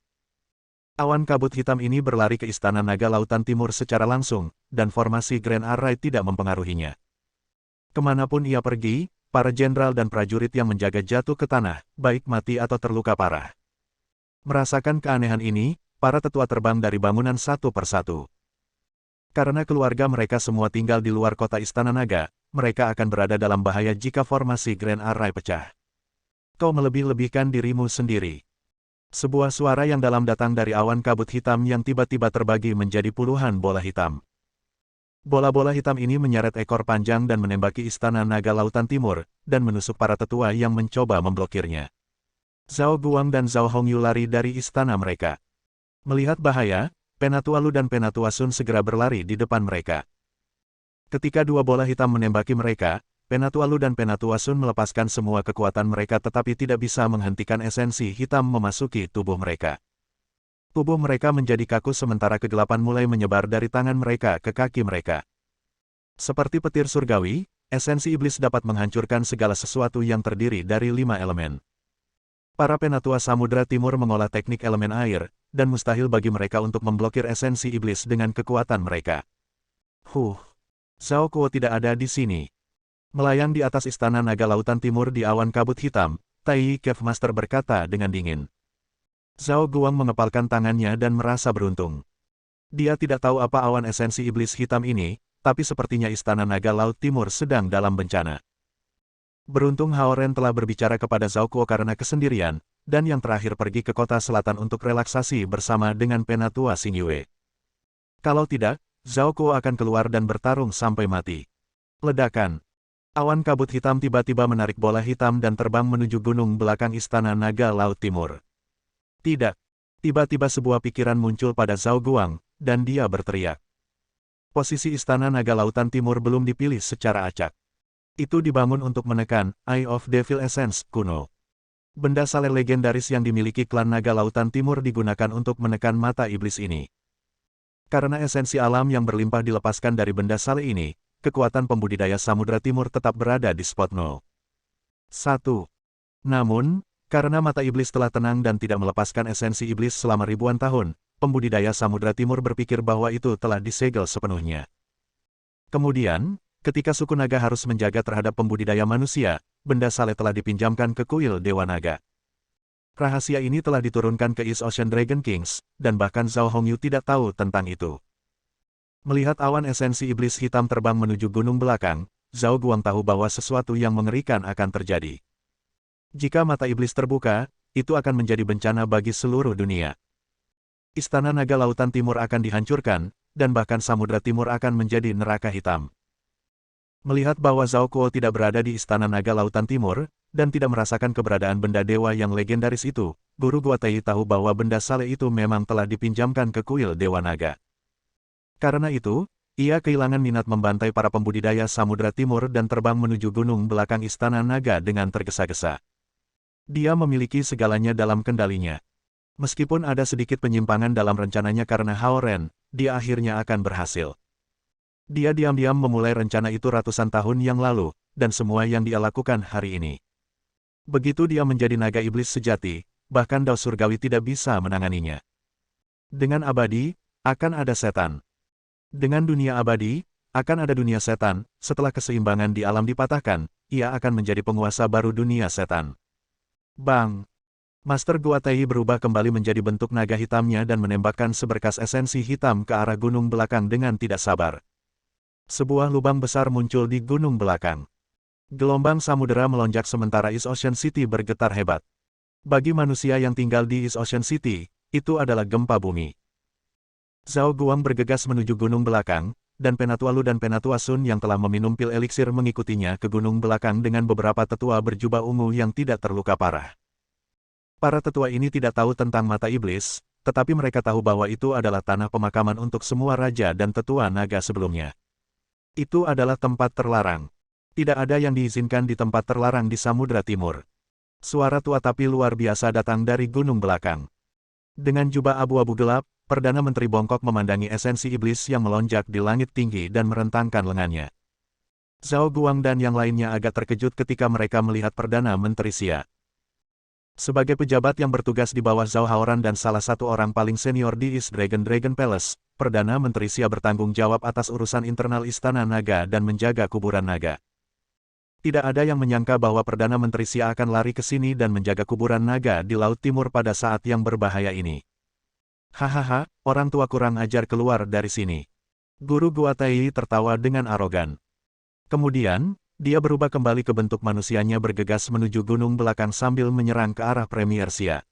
Awan kabut hitam ini berlari ke Istana Naga Lautan Timur secara langsung, dan formasi Grand Array tidak mempengaruhinya. Kemanapun ia pergi, para jenderal dan prajurit yang menjaga jatuh ke tanah, baik mati atau terluka parah. Merasakan keanehan ini, para tetua terbang dari bangunan satu persatu. Karena keluarga mereka semua tinggal di luar kota Istana Naga, mereka akan berada dalam bahaya jika formasi Grand Array pecah. Kau melebih-lebihkan dirimu sendiri. Sebuah suara yang dalam datang dari awan kabut hitam yang tiba-tiba terbagi menjadi puluhan bola hitam. Bola-bola hitam ini menyeret ekor panjang dan menembaki Istana Naga Lautan Timur, dan menusuk para tetua yang mencoba memblokirnya. Zhao Guang dan Zhao Hongyu lari dari istana mereka. Melihat bahaya, Penatua Lu dan Penatua Sun segera berlari di depan mereka. Ketika dua bola hitam menembaki mereka, Penatua Lu dan Penatua Sun melepaskan semua kekuatan mereka tetapi tidak bisa menghentikan esensi hitam memasuki tubuh mereka. Tubuh mereka menjadi kaku sementara kegelapan mulai menyebar dari tangan mereka ke kaki mereka. Seperti petir surgawi, esensi iblis dapat menghancurkan segala sesuatu yang terdiri dari 5 elemen. Para Penatua Samudra Timur mengolah teknik elemen air, dan mustahil bagi mereka untuk memblokir esensi iblis dengan kekuatan mereka. Zhao Kuo tidak ada di sini. Melayang di atas Istana Naga Lautan Timur di awan kabut hitam, Tai Yi Cave Master berkata dengan dingin. Zhao Guang mengepalkan tangannya dan merasa beruntung. Dia tidak tahu apa awan esensi iblis hitam ini, tapi sepertinya Istana Naga Laut Timur sedang dalam bencana. Beruntung Hao Ren telah berbicara kepada Zhao Kuo karena kesendirian, dan yang terakhir pergi ke kota selatan untuk relaksasi bersama dengan Penatua Xingyue. Kalau tidak, Zhao Kuo akan keluar dan bertarung sampai mati. Ledakan. Awan kabut hitam tiba-tiba menarik bola hitam dan terbang menuju gunung belakang Istana Naga Laut Timur. Tidak. Tiba-tiba sebuah pikiran muncul pada Zhao Guang, dan dia berteriak. Posisi Istana Naga Lautan Timur belum dipilih secara acak. Itu dibangun untuk menekan Eye of Devil Essence kuno. Benda sale legendaris yang dimiliki klan Naga Lautan Timur digunakan untuk menekan mata iblis ini. Karena esensi alam yang berlimpah dilepaskan dari benda sale ini, kekuatan pembudidaya Samudra Timur tetap berada di spot 0. 1. Namun, karena mata iblis telah tenang dan tidak melepaskan esensi iblis selama ribuan tahun, pembudidaya Samudra Timur berpikir bahwa itu telah disegel sepenuhnya. Kemudian, ketika suku naga harus menjaga terhadap pembudidaya manusia, benda sale telah dipinjamkan ke kuil Dewa Naga. Rahasia ini telah diturunkan ke East Ocean Dragon Kings, dan bahkan Zhao Hongyu tidak tahu tentang itu. Melihat awan esensi iblis hitam terbang menuju gunung belakang, Zhao Guang tahu bahwa sesuatu yang mengerikan akan terjadi. Jika mata iblis terbuka, itu akan menjadi bencana bagi seluruh dunia. Istana Naga Lautan Timur akan dihancurkan, dan bahkan Samudra Timur akan menjadi neraka hitam. Melihat bahwa Zhao Kuo tidak berada di Istana Naga Lautan Timur, dan tidak merasakan keberadaan benda dewa yang legendaris itu, Guru Gua Tai tahu bahwa benda sale itu memang telah dipinjamkan ke kuil Dewa Naga. Karena itu, Ia kehilangan minat membantai para pembudidaya Samudra Timur dan terbang menuju gunung belakang Istana Naga dengan tergesa-gesa. Dia memiliki segalanya dalam kendalinya. Meskipun ada sedikit penyimpangan dalam rencananya karena Hao Ren, dia akhirnya akan berhasil. Dia diam-diam memulai rencana itu ratusan tahun yang lalu, dan semua yang dia lakukan hari ini. Begitu dia menjadi naga iblis sejati, bahkan Dao Surgawi tidak bisa menanganinya. Dengan abadi, akan ada setan. Dengan dunia abadi, akan ada dunia setan. Setelah keseimbangan di alam dipatahkan, ia akan menjadi penguasa baru dunia setan. Bang! Master Gua Tai berubah kembali menjadi bentuk naga hitamnya dan menembakkan seberkas esensi hitam ke arah gunung belakang dengan tidak sabar. Sebuah lubang besar muncul di gunung belakang. Gelombang samudera melonjak sementara East Ocean City bergetar hebat. Bagi manusia yang tinggal di East Ocean City, itu adalah gempa bumi. Zhao Guang bergegas menuju gunung belakang, dan Penatua Lu dan Penatua Sun yang telah meminum pil eliksir mengikutinya ke gunung belakang dengan beberapa tetua berjubah ungu yang tidak terluka parah. Para tetua ini tidak tahu tentang mata iblis, tetapi mereka tahu bahwa itu adalah tanah pemakaman untuk semua raja dan tetua naga sebelumnya. Itu adalah tempat terlarang. Tidak ada yang diizinkan di tempat terlarang di Samudra Timur. Suara tua tapi luar biasa datang dari gunung belakang. Dengan jubah abu-abu gelap, Perdana Menteri bongkok memandangi esensi iblis yang melonjak di langit tinggi dan merentangkan lengannya. Zhao Guang dan yang lainnya agak terkejut ketika mereka melihat Perdana Menteri Xia. Sebagai pejabat yang bertugas di bawah Zhao Haoran dan salah satu orang paling senior di East Dragon Palace, Perdana Menteri Xia bertanggung jawab atas urusan internal Istana Naga dan menjaga kuburan naga. Tidak ada yang menyangka bahwa Perdana Menteri Xia akan lari ke sini dan menjaga kuburan naga di Laut Timur pada saat yang berbahaya ini. Hahaha, orang tua kurang ajar keluar dari sini. Guru Gua Tai tertawa dengan arogan. Kemudian, dia berubah kembali ke bentuk manusianya bergegas menuju gunung belakang sambil menyerang ke arah Premier Xia.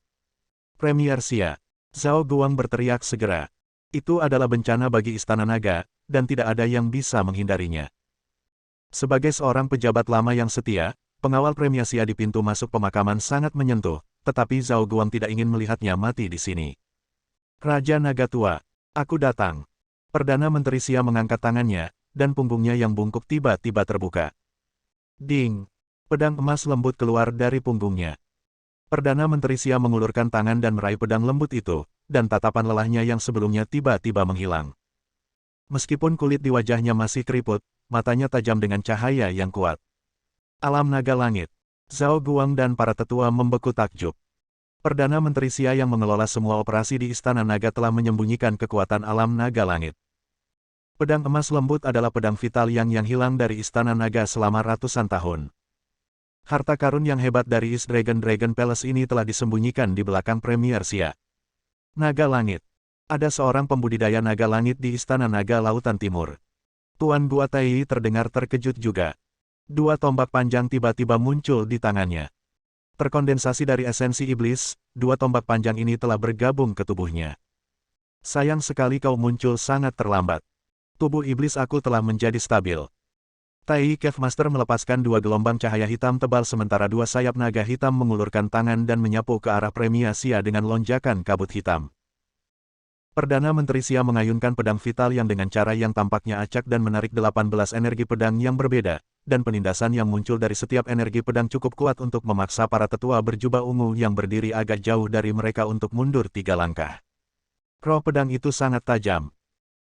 Premier Xia. Zhao Guang berteriak segera. Itu adalah bencana bagi Istana Naga, dan tidak ada yang bisa menghindarinya. Sebagai seorang pejabat lama yang setia, pengawal Premier Xia di pintu masuk pemakaman sangat menyentuh, tetapi Zhao Guang tidak ingin melihatnya mati di sini. Raja Naga Tua, aku datang. Perdana Menteri Xia mengangkat tangannya, dan punggungnya yang bungkuk tiba-tiba terbuka. Ding! Pedang emas lembut keluar dari punggungnya. Perdana Menteri Xia mengulurkan tangan dan meraih pedang lembut itu, dan tatapan lelahnya yang sebelumnya tiba-tiba menghilang. Meskipun kulit di wajahnya masih keriput, matanya tajam dengan cahaya yang kuat. Alam Naga Langit. Zhao Guang dan para tetua membeku takjub. Perdana Menteri Xia yang mengelola semua operasi di Istana Naga telah menyembunyikan kekuatan alam naga langit. Pedang emas lembut adalah pedang vital yang hilang dari Istana Naga selama ratusan tahun. Harta karun yang hebat dari East Dragon Palace ini telah disembunyikan di belakang Premier Xia. Naga Langit. Ada seorang pembudidaya naga langit di Istana Naga Lautan Timur. Tuan Gua Tai terdengar terkejut juga. Dua tombak panjang tiba-tiba muncul di tangannya. Terkondensasi dari esensi iblis, dua tombak panjang ini telah bergabung ke tubuhnya. Sayang sekali kau muncul sangat terlambat. Tubuh iblis aku telah menjadi stabil. Tai Cave Master melepaskan dua gelombang cahaya hitam tebal sementara dua sayap naga hitam mengulurkan tangan dan menyapu ke arah Premier Xia dengan lonjakan kabut hitam. Perdana Menteri Xia mengayunkan pedang vital yang dengan cara yang tampaknya acak dan menarik 18 energi pedang yang berbeda, dan penindasan yang muncul dari setiap energi pedang cukup kuat untuk memaksa para tetua berjubah ungu yang berdiri agak jauh dari mereka untuk mundur 3 langkah. Roh pedang itu sangat tajam.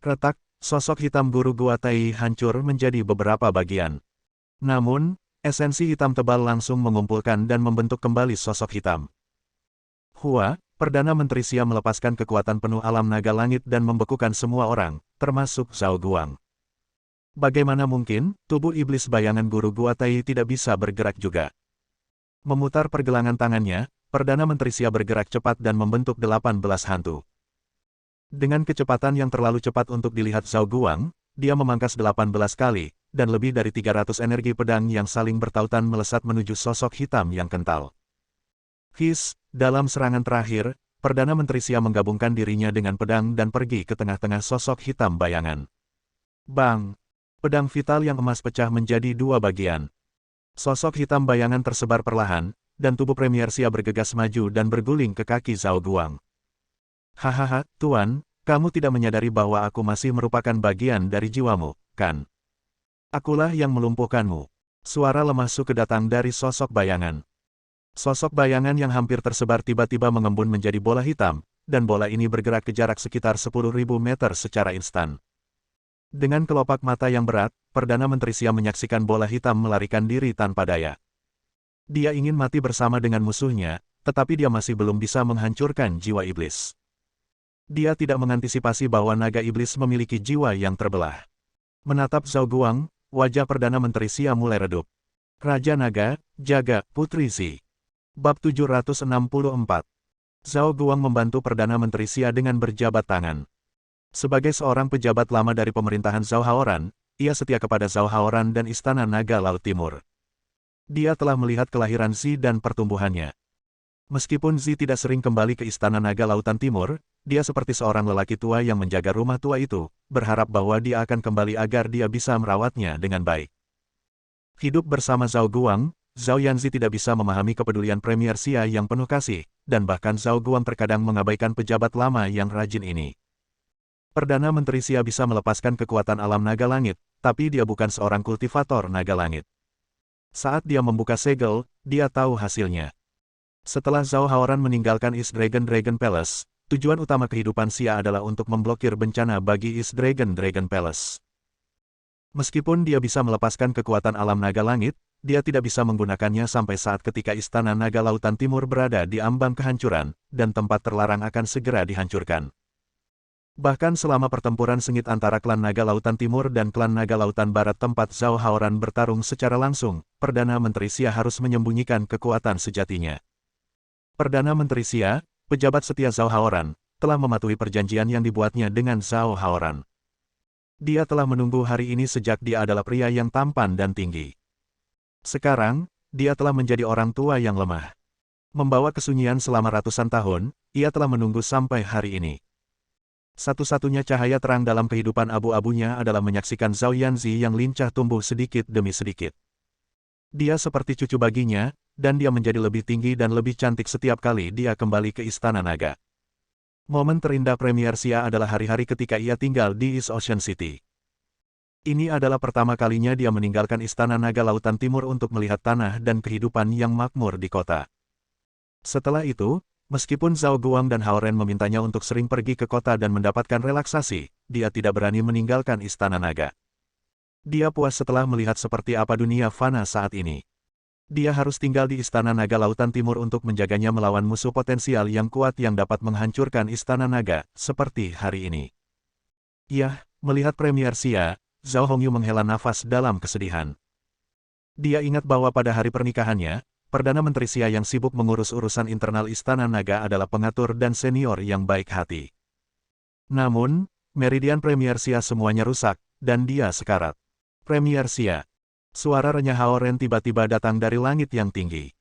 Retak, sosok hitam guru Gua Tai hancur menjadi beberapa bagian. Namun, esensi hitam tebal langsung mengumpulkan dan membentuk kembali sosok hitam. Hua, Perdana Menteri Xia melepaskan kekuatan penuh alam naga langit dan membekukan semua orang, termasuk Zhao Guang. Bagaimana mungkin, tubuh iblis bayangan guru Gua Tai tidak bisa bergerak juga? Memutar pergelangan tangannya, Perdana Menteri Xia bergerak cepat dan membentuk 18 hantu. Dengan kecepatan yang terlalu cepat untuk dilihat Zhao Guang, dia memangkas 18 kali, dan lebih dari 300 energi pedang yang saling bertautan melesat menuju sosok hitam yang kental. His, dalam serangan terakhir, Perdana Menteri Xia menggabungkan dirinya dengan pedang dan pergi ke tengah-tengah sosok hitam bayangan. Bang! Pedang vital yang emas pecah menjadi dua bagian. Sosok hitam bayangan tersebar perlahan, dan tubuh Premier Xia bergegas maju dan berguling ke kaki Zhao Guang. Hahaha, Tuan, Kamu tidak menyadari bahwa aku masih merupakan bagian dari jiwamu, kan? Akulah yang melumpuhkanmu. Suara lemah Suke datang dari sosok bayangan. Sosok bayangan yang hampir tersebar tiba-tiba mengembun menjadi bola hitam, dan bola ini bergerak ke jarak sekitar 10.000 meter secara instan. Dengan kelopak mata yang berat, Perdana Menteri Xia menyaksikan bola hitam melarikan diri tanpa daya. Dia ingin mati bersama dengan musuhnya, tetapi dia masih belum bisa menghancurkan jiwa iblis. Dia tidak mengantisipasi bahwa naga iblis memiliki jiwa yang terbelah. Menatap Zhao Guang, wajah Perdana Menteri Xia mulai redup. Raja Naga, jaga Putri Zi. Bab 764. Zhao Guang membantu Perdana Menteri Xia dengan berjabat tangan. Sebagai seorang pejabat lama dari pemerintahan Zhao Haoran, ia setia kepada Zhao Haoran dan Istana Naga Laut Timur. Dia telah melihat kelahiran Zi dan pertumbuhannya. Meskipun Zi tidak sering kembali ke Istana Naga Lautan Timur, dia seperti seorang lelaki tua yang menjaga rumah tua itu, berharap bahwa dia akan kembali agar dia bisa merawatnya dengan baik. Hidup bersama Zhao Guang, Zhao Yanzi tidak bisa memahami kepedulian Premier Xia yang penuh kasih, dan bahkan Zhao Guang terkadang mengabaikan pejabat lama yang rajin ini. Perdana Menteri Xia bisa melepaskan kekuatan alam naga langit, tapi dia bukan seorang kultivator naga langit. Saat dia membuka segel, dia tahu hasilnya. Setelah Zhao Haoran meninggalkan East Dragon Palace, tujuan utama kehidupan Xia adalah untuk memblokir bencana bagi East Dragon Palace. Meskipun dia bisa melepaskan kekuatan alam naga langit, dia tidak bisa menggunakannya sampai saat ketika Istana Naga Lautan Timur berada di ambang kehancuran, dan tempat terlarang akan segera dihancurkan. Bahkan selama pertempuran sengit antara klan Naga Lautan Timur dan klan Naga Lautan Barat tempat Zhao Haoran bertarung secara langsung, Perdana Menteri Xia harus menyembunyikan kekuatan sejatinya. Perdana Menteri Xia, pejabat setia Zhao Haoran, telah mematuhi perjanjian yang dibuatnya dengan Zhao Haoran. Dia telah menunggu hari ini sejak dia adalah pria yang tampan dan tinggi. Sekarang, dia telah menjadi orang tua yang lemah. Membawa kesunyian selama ratusan tahun, ia telah menunggu sampai hari ini. Satu-satunya cahaya terang dalam kehidupan abu-abunya adalah menyaksikan Zhao Yanzi yang lincah tumbuh sedikit demi sedikit. Dia seperti cucu baginya, dan dia menjadi lebih tinggi dan lebih cantik setiap kali dia kembali ke Istana Naga. Momen terindah Premier Xia adalah hari-hari ketika ia tinggal di East Ocean City. Ini adalah pertama kalinya dia meninggalkan Istana Naga Lautan Timur untuk melihat tanah dan kehidupan yang makmur di kota. Setelah itu, meskipun Zhao Guang dan Haoran memintanya untuk sering pergi ke kota dan mendapatkan relaksasi, dia tidak berani meninggalkan Istana Naga. Dia puas setelah melihat seperti apa dunia fana saat ini. Dia harus tinggal di Istana Naga Lautan Timur untuk menjaganya melawan musuh potensial yang kuat yang dapat menghancurkan Istana Naga, seperti hari ini. Yah, melihat Premier Xia, Zhao Hongyu menghela nafas dalam kesedihan. Dia ingat bahwa pada hari pernikahannya, Perdana Menteri Xia yang sibuk mengurus urusan internal Istana Naga adalah pengatur dan senior yang baik hati. Namun, meridian Premier Xia semuanya rusak, dan dia sekarat. Premier Xia. Suara renyah Haoran tiba-tiba datang dari langit yang tinggi.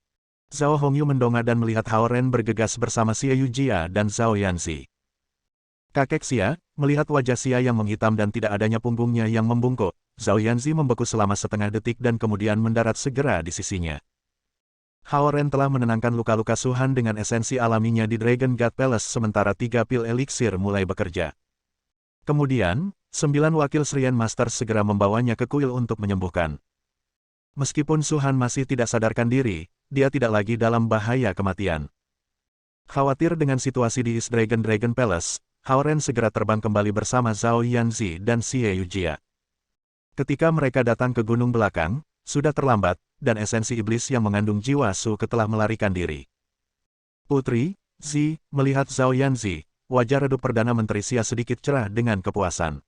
Zhao Hongyu mendongak dan melihat Haoran bergegas bersama Xia Yujia dan Zhao Yanzi. Kakek Xia, melihat wajah Xia yang menghitam dan tidak adanya punggungnya yang membungkuk, Zhao Yanzi membeku selama setengah detik dan kemudian mendarat segera di sisinya. Haoran telah menenangkan luka-luka Suhan dengan esensi alaminya di Dragon God Palace sementara 3 pil eliksir mulai bekerja. Kemudian, 9 wakil Shrine Master segera membawanya ke kuil untuk menyembuhkan. Meskipun Suhan masih tidak sadarkan diri, dia tidak lagi dalam bahaya kematian. Khawatir dengan situasi di East Dragon Palace, Haoran segera terbang kembali bersama Zhao Yanzi dan Xie Yujia. Ketika mereka datang ke gunung belakang, sudah terlambat, dan esensi iblis yang mengandung jiwa Suke telah melarikan diri. Putri, Zi, melihat Zhao Yanzi, wajah redup Perdana Menteri Xia sedikit cerah dengan kepuasan.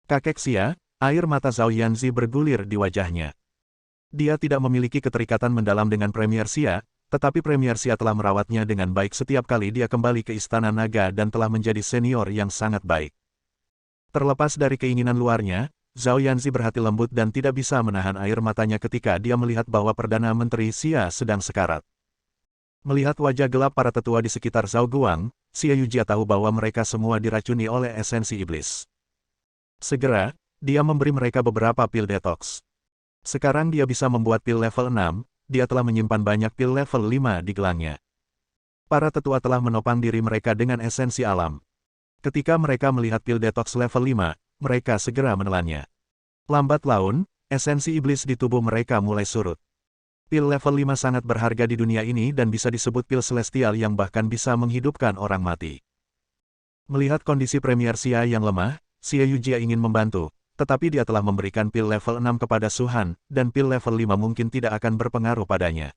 Kakek Xia, air mata Zhao Yanzi bergulir di wajahnya. Dia tidak memiliki keterikatan mendalam dengan Premier Xia, tetapi Premier Xia telah merawatnya dengan baik setiap kali dia kembali ke Istana Naga dan telah menjadi senior yang sangat baik. Terlepas dari keinginan luarnya, Zhao Yanzi berhati lembut dan tidak bisa menahan air matanya ketika dia melihat bahwa Perdana Menteri Xia sedang sekarat. Melihat wajah gelap para tetua di sekitar Zhao Guang, Xia Yujia tahu bahwa mereka semua diracuni oleh esensi iblis. Segera, dia memberi mereka beberapa pil detox. Sekarang dia bisa membuat pil level 6, dia telah menyimpan banyak pil level 5 di gelangnya. Para tetua telah menopang diri mereka dengan esensi alam. Ketika mereka melihat pil detox level 5, mereka segera menelannya. Lambat laun, esensi iblis di tubuh mereka mulai surut. Pil level 5 sangat berharga di dunia ini dan bisa disebut pil celestial yang bahkan bisa menghidupkan orang mati. Melihat kondisi Premier Xia yang lemah, Xie Yujia ingin membantu, tetapi dia telah memberikan pil level 6 kepada Su Han, dan pil level 5 mungkin tidak akan berpengaruh padanya.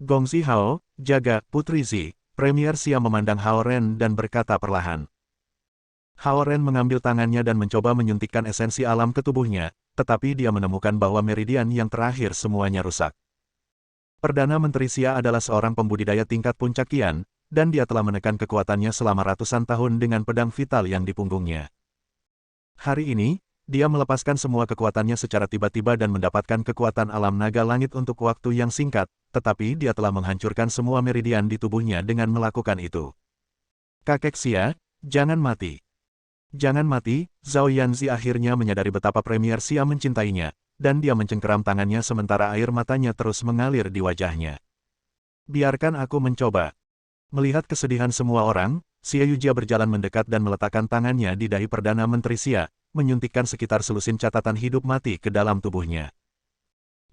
Gongzi Hao, jaga, Putri Zi, Premier Xia memandang Hao Ren dan berkata perlahan. Hao Ren mengambil tangannya dan mencoba menyuntikkan esensi alam ke tubuhnya, tetapi dia menemukan bahwa meridian yang terakhir semuanya rusak. Perdana Menteri Xia adalah seorang pembudidaya tingkat puncak Qian, dan dia telah menekan kekuatannya selama ratusan tahun dengan pedang vital yang di punggungnya. Hari ini, dia melepaskan semua kekuatannya secara tiba-tiba dan mendapatkan kekuatan alam naga langit untuk waktu yang singkat, tetapi dia telah menghancurkan semua meridian di tubuhnya dengan melakukan itu. Kakek Xia, jangan mati. Jangan mati, Zhao Yanzi akhirnya menyadari betapa Premier Xia mencintainya, dan dia mencengkeram tangannya sementara air matanya terus mengalir di wajahnya. Biarkan aku mencoba. Melihat kesedihan semua orang, Xie Yujia berjalan mendekat dan meletakkan tangannya di dahi Perdana Menteri Xia, menyuntikkan sekitar selusin catatan hidup mati ke dalam tubuhnya.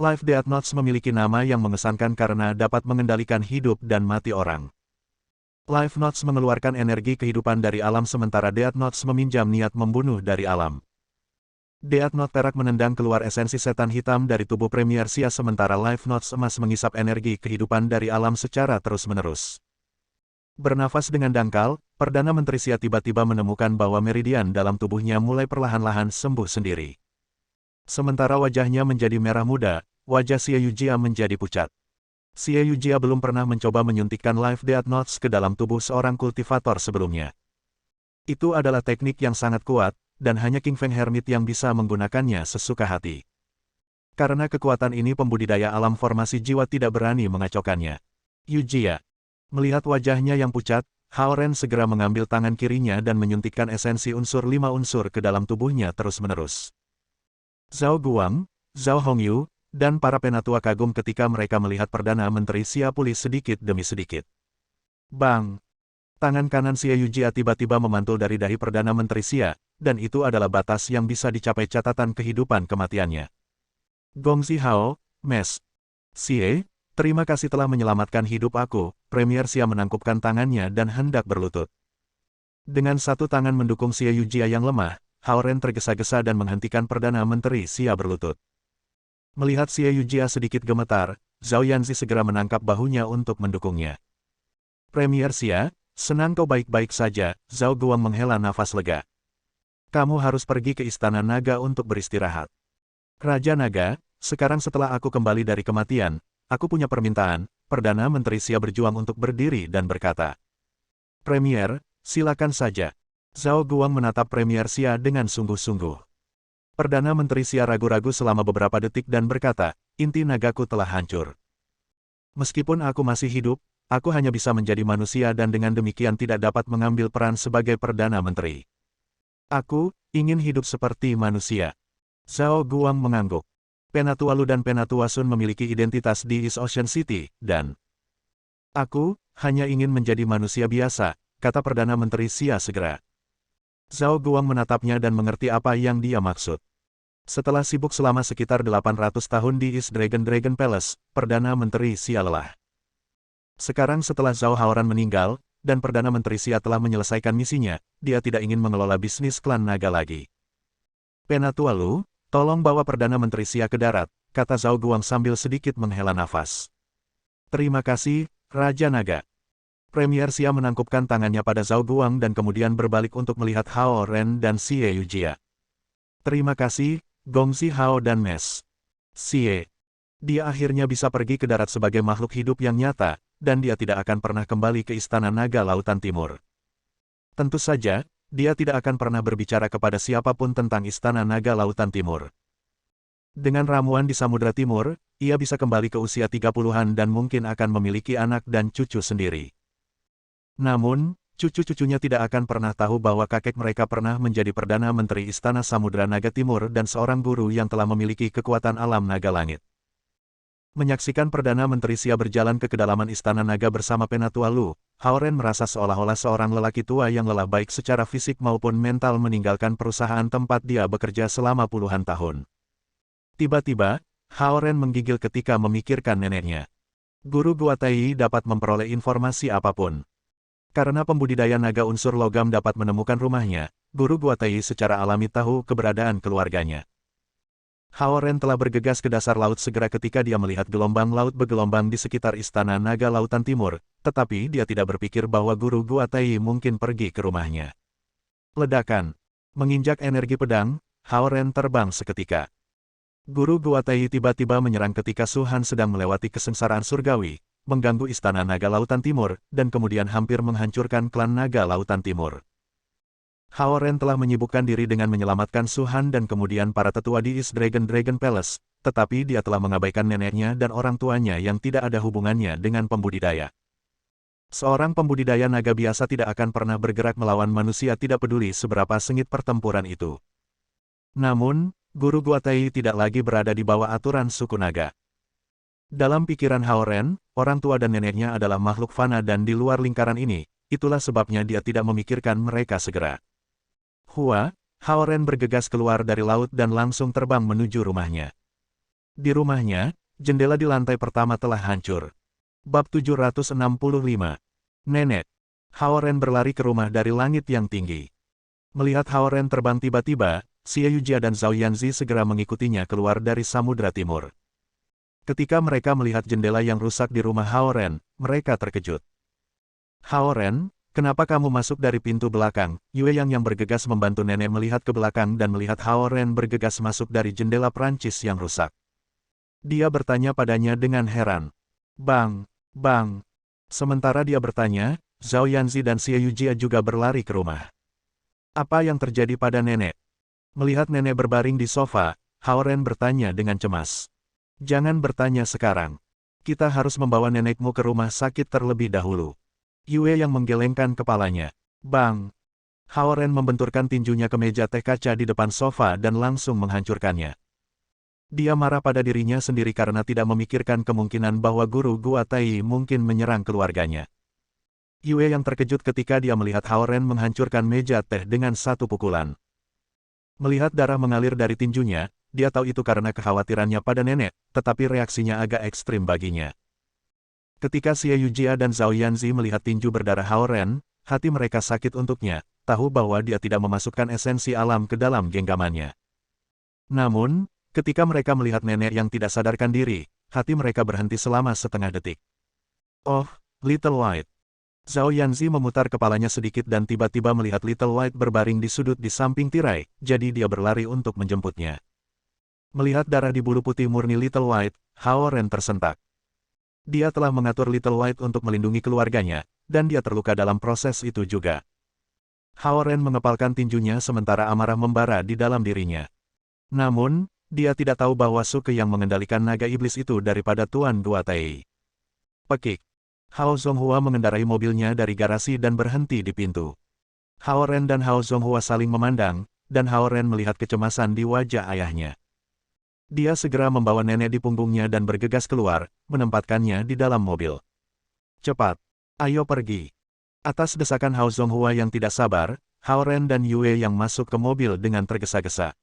Life Death Notes memiliki nama yang mengesankan karena dapat mengendalikan hidup dan mati orang. Life Notes mengeluarkan energi kehidupan dari alam sementara Death Notes meminjam niat membunuh dari alam. Death Note perak menendang keluar esensi setan hitam dari tubuh Premier Xia sementara Life Notes emas mengisap energi kehidupan dari alam secara terus-menerus. Bernafas dengan dangkal, Perdana Menteri Xia tiba-tiba menemukan bahwa meridian dalam tubuhnya mulai perlahan-lahan sembuh sendiri. Sementara wajahnya menjadi merah muda, wajah Xie Yujia menjadi pucat. Xie Yujia belum pernah mencoba menyuntikkan Life Death Notes ke dalam tubuh seorang kultivator sebelumnya. Itu adalah teknik yang sangat kuat, dan hanya King Feng Hermit yang bisa menggunakannya sesuka hati. Karena kekuatan ini pembudidaya alam formasi jiwa tidak berani mengacaukannya. Yujia. Melihat wajahnya yang pucat, Hao Ren segera mengambil tangan kirinya dan menyuntikkan esensi unsur 5 unsur ke dalam tubuhnya terus-menerus. Zhao Guang, Zhao Hongyu, dan para penatua kagum ketika mereka melihat Perdana Menteri Xia pulih sedikit demi sedikit. Bang! Tangan kanan Xie Yujia tiba-tiba memantul dari dahi Perdana Menteri Xia, dan itu adalah batas yang bisa dicapai catatan kehidupan kematiannya. Gongzi Hao, Mes. Xie, terima kasih telah menyelamatkan hidup aku, Premier Xia menangkupkan tangannya dan hendak berlutut. Dengan satu tangan mendukung Xie Yujia yang lemah, Hao Ren tergesa-gesa dan menghentikan Perdana Menteri Xia berlutut. Melihat Xie Yujia sedikit gemetar, Zhao Yanzi segera menangkap bahunya untuk mendukungnya. Premier Xia, senang kau baik-baik saja, Zhao Guang menghela nafas lega. Kamu harus pergi ke Istana Naga untuk beristirahat. Raja Naga, sekarang setelah aku kembali dari kematian, aku punya permintaan. Perdana Menteri Xia berjuang untuk berdiri dan berkata. Premier, silakan saja. Zhao Guang menatap Premier Xia dengan sungguh-sungguh. Perdana Menteri Xia ragu-ragu selama beberapa detik dan berkata, inti nagaku telah hancur. Meskipun aku masih hidup, aku hanya bisa menjadi manusia dan dengan demikian tidak dapat mengambil peran sebagai Perdana Menteri. Aku ingin hidup seperti manusia. Zhao Guang mengangguk. Penatua Lu dan Penatua Sun memiliki identitas di East Ocean City, dan aku hanya ingin menjadi manusia biasa, kata Perdana Menteri Xia segera. Zhao Guang menatapnya dan mengerti apa yang dia maksud. Setelah sibuk selama sekitar 800 tahun di East Dragon Palace, Perdana Menteri Xia lelah. Sekarang setelah Zhao Haoran meninggal, dan Perdana Menteri Xia telah menyelesaikan misinya, dia tidak ingin mengelola bisnis klan naga lagi. Penatua Lu, tolong bawa Perdana Menteri Xia ke darat, kata Zhao Guang sambil sedikit menghela nafas. Terima kasih, Raja Naga. Premier Xia menangkupkan tangannya pada Zhao Guang dan kemudian berbalik untuk melihat Hao Ren dan Xie Yujia. Terima kasih, Gongzi Hao dan Mes. Xie. Dia akhirnya bisa pergi ke darat sebagai makhluk hidup yang nyata, dan dia tidak akan pernah kembali ke Istana Naga Lautan Timur. Tentu saja, dia tidak akan pernah berbicara kepada siapapun tentang Istana Naga Lautan Timur. Dengan ramuan di Samudra Timur, ia bisa kembali ke usia 30-an dan mungkin akan memiliki anak dan cucu sendiri. Namun, cucu-cucunya tidak akan pernah tahu bahwa kakek mereka pernah menjadi Perdana Menteri Istana Samudra Naga Timur dan seorang guru yang telah memiliki kekuatan alam naga langit. Menyaksikan Perdana Menteri Xia berjalan ke kedalaman Istana Naga bersama Penatua Lu, Hao Ren merasa seolah-olah seorang lelaki tua yang lelah baik secara fisik maupun mental meninggalkan perusahaan tempat dia bekerja selama puluhan tahun. Tiba-tiba, Hao Ren menggigil ketika memikirkan neneknya. Guru Gua Tai dapat memperoleh informasi apapun. Karena pembudidaya naga unsur logam dapat menemukan rumahnya, Guru Gua Tai secara alami tahu keberadaan keluarganya. Hao Ren telah bergegas ke dasar laut segera ketika dia melihat gelombang laut bergelombang di sekitar Istana Naga Lautan Timur, tetapi dia tidak berpikir bahwa Guru Gua Tai mungkin pergi ke rumahnya. Ledakan. Menginjak energi pedang, Hao Ren terbang seketika. Guru Gua Tai tiba-tiba menyerang ketika Su Han sedang melewati kesengsaraan surgawi, mengganggu Istana Naga Lautan Timur, dan kemudian hampir menghancurkan klan Naga Lautan Timur. Hao Ren telah menyibukkan diri dengan menyelamatkan Su Han dan kemudian para tetua di East Dragon Palace, tetapi dia telah mengabaikan neneknya dan orang tuanya yang tidak ada hubungannya dengan pembudidaya. Seorang pembudidaya naga biasa tidak akan pernah bergerak melawan manusia tidak peduli seberapa sengit pertempuran itu. Namun, Guru Gua Tai tidak lagi berada di bawah aturan suku naga. Dalam pikiran Hao Ren, orang tua dan neneknya adalah makhluk fana dan di luar lingkaran ini, itulah sebabnya dia tidak memikirkan mereka segera. Hao Ren bergegas keluar dari laut dan langsung terbang menuju rumahnya. Di rumahnya, jendela di lantai pertama telah hancur. Bab 765. Nenek. Hao Ren berlari ke rumah dari langit yang tinggi. Melihat Hao Ren terbang tiba-tiba, Xie Yujia dan Zhao Yanzi segera mengikutinya keluar dari Samudra Timur. Ketika mereka melihat jendela yang rusak di rumah Hao Ren, mereka terkejut. Hao Ren, kenapa kamu masuk dari pintu belakang? Yue yang bergegas membantu nenek melihat ke belakang dan melihat Hao Ren bergegas masuk dari jendela Prancis yang rusak. Dia bertanya padanya dengan heran. Bang, bang. Sementara dia bertanya, Zhao Yanzi dan Xie Yujia juga berlari ke rumah. Apa yang terjadi pada nenek? Melihat nenek berbaring di sofa, Hao Ren bertanya dengan cemas. Jangan bertanya sekarang. Kita harus membawa nenekmu ke rumah sakit terlebih dahulu. Yue yang menggelengkan kepalanya. Bang! Hao Ren membenturkan tinjunya ke meja teh kaca di depan sofa dan langsung menghancurkannya. Dia marah pada dirinya sendiri karena tidak memikirkan kemungkinan bahwa Guru Gua Tai mungkin menyerang keluarganya. Yue yang terkejut ketika dia melihat Hao Ren menghancurkan meja teh dengan satu pukulan. Melihat darah mengalir dari tinjunya, dia tahu itu karena kekhawatirannya pada nenek, tetapi reaksinya agak ekstrim baginya. Ketika Xie Yujia dan Zhao Yanzi melihat tinju berdarah Hao Ren, hati mereka sakit untuknya, tahu bahwa dia tidak memasukkan esensi alam ke dalam genggamannya. Namun, ketika mereka melihat nenek yang tidak sadarkan diri, hati mereka berhenti selama setengah detik. Oh, Little White. Zhao Yanzi memutar kepalanya sedikit dan tiba-tiba melihat Little White berbaring di sudut di samping tirai, jadi dia berlari untuk menjemputnya. Melihat darah di bulu putih murni Little White, Hao Ren tersentak. Dia telah mengatur Little White untuk melindungi keluarganya, dan dia terluka dalam proses itu juga. Hao Ren mengepalkan tinjunya sementara amarah membara di dalam dirinya. Namun, dia tidak tahu bahwa suku yang mengendalikan naga iblis itu daripada Tuan Gua Tai. Pekik. Hao Zonghua mengendarai mobilnya dari garasi dan berhenti di pintu. Hao Ren dan Hao Zonghua saling memandang, dan Hao Ren melihat kecemasan di wajah ayahnya. Dia segera membawa nenek di punggungnya dan bergegas keluar, menempatkannya di dalam mobil. Cepat, ayo pergi. Atas desakan Hao Zonghua yang tidak sabar, Hao Ren dan Yue yang masuk ke mobil dengan tergesa-gesa.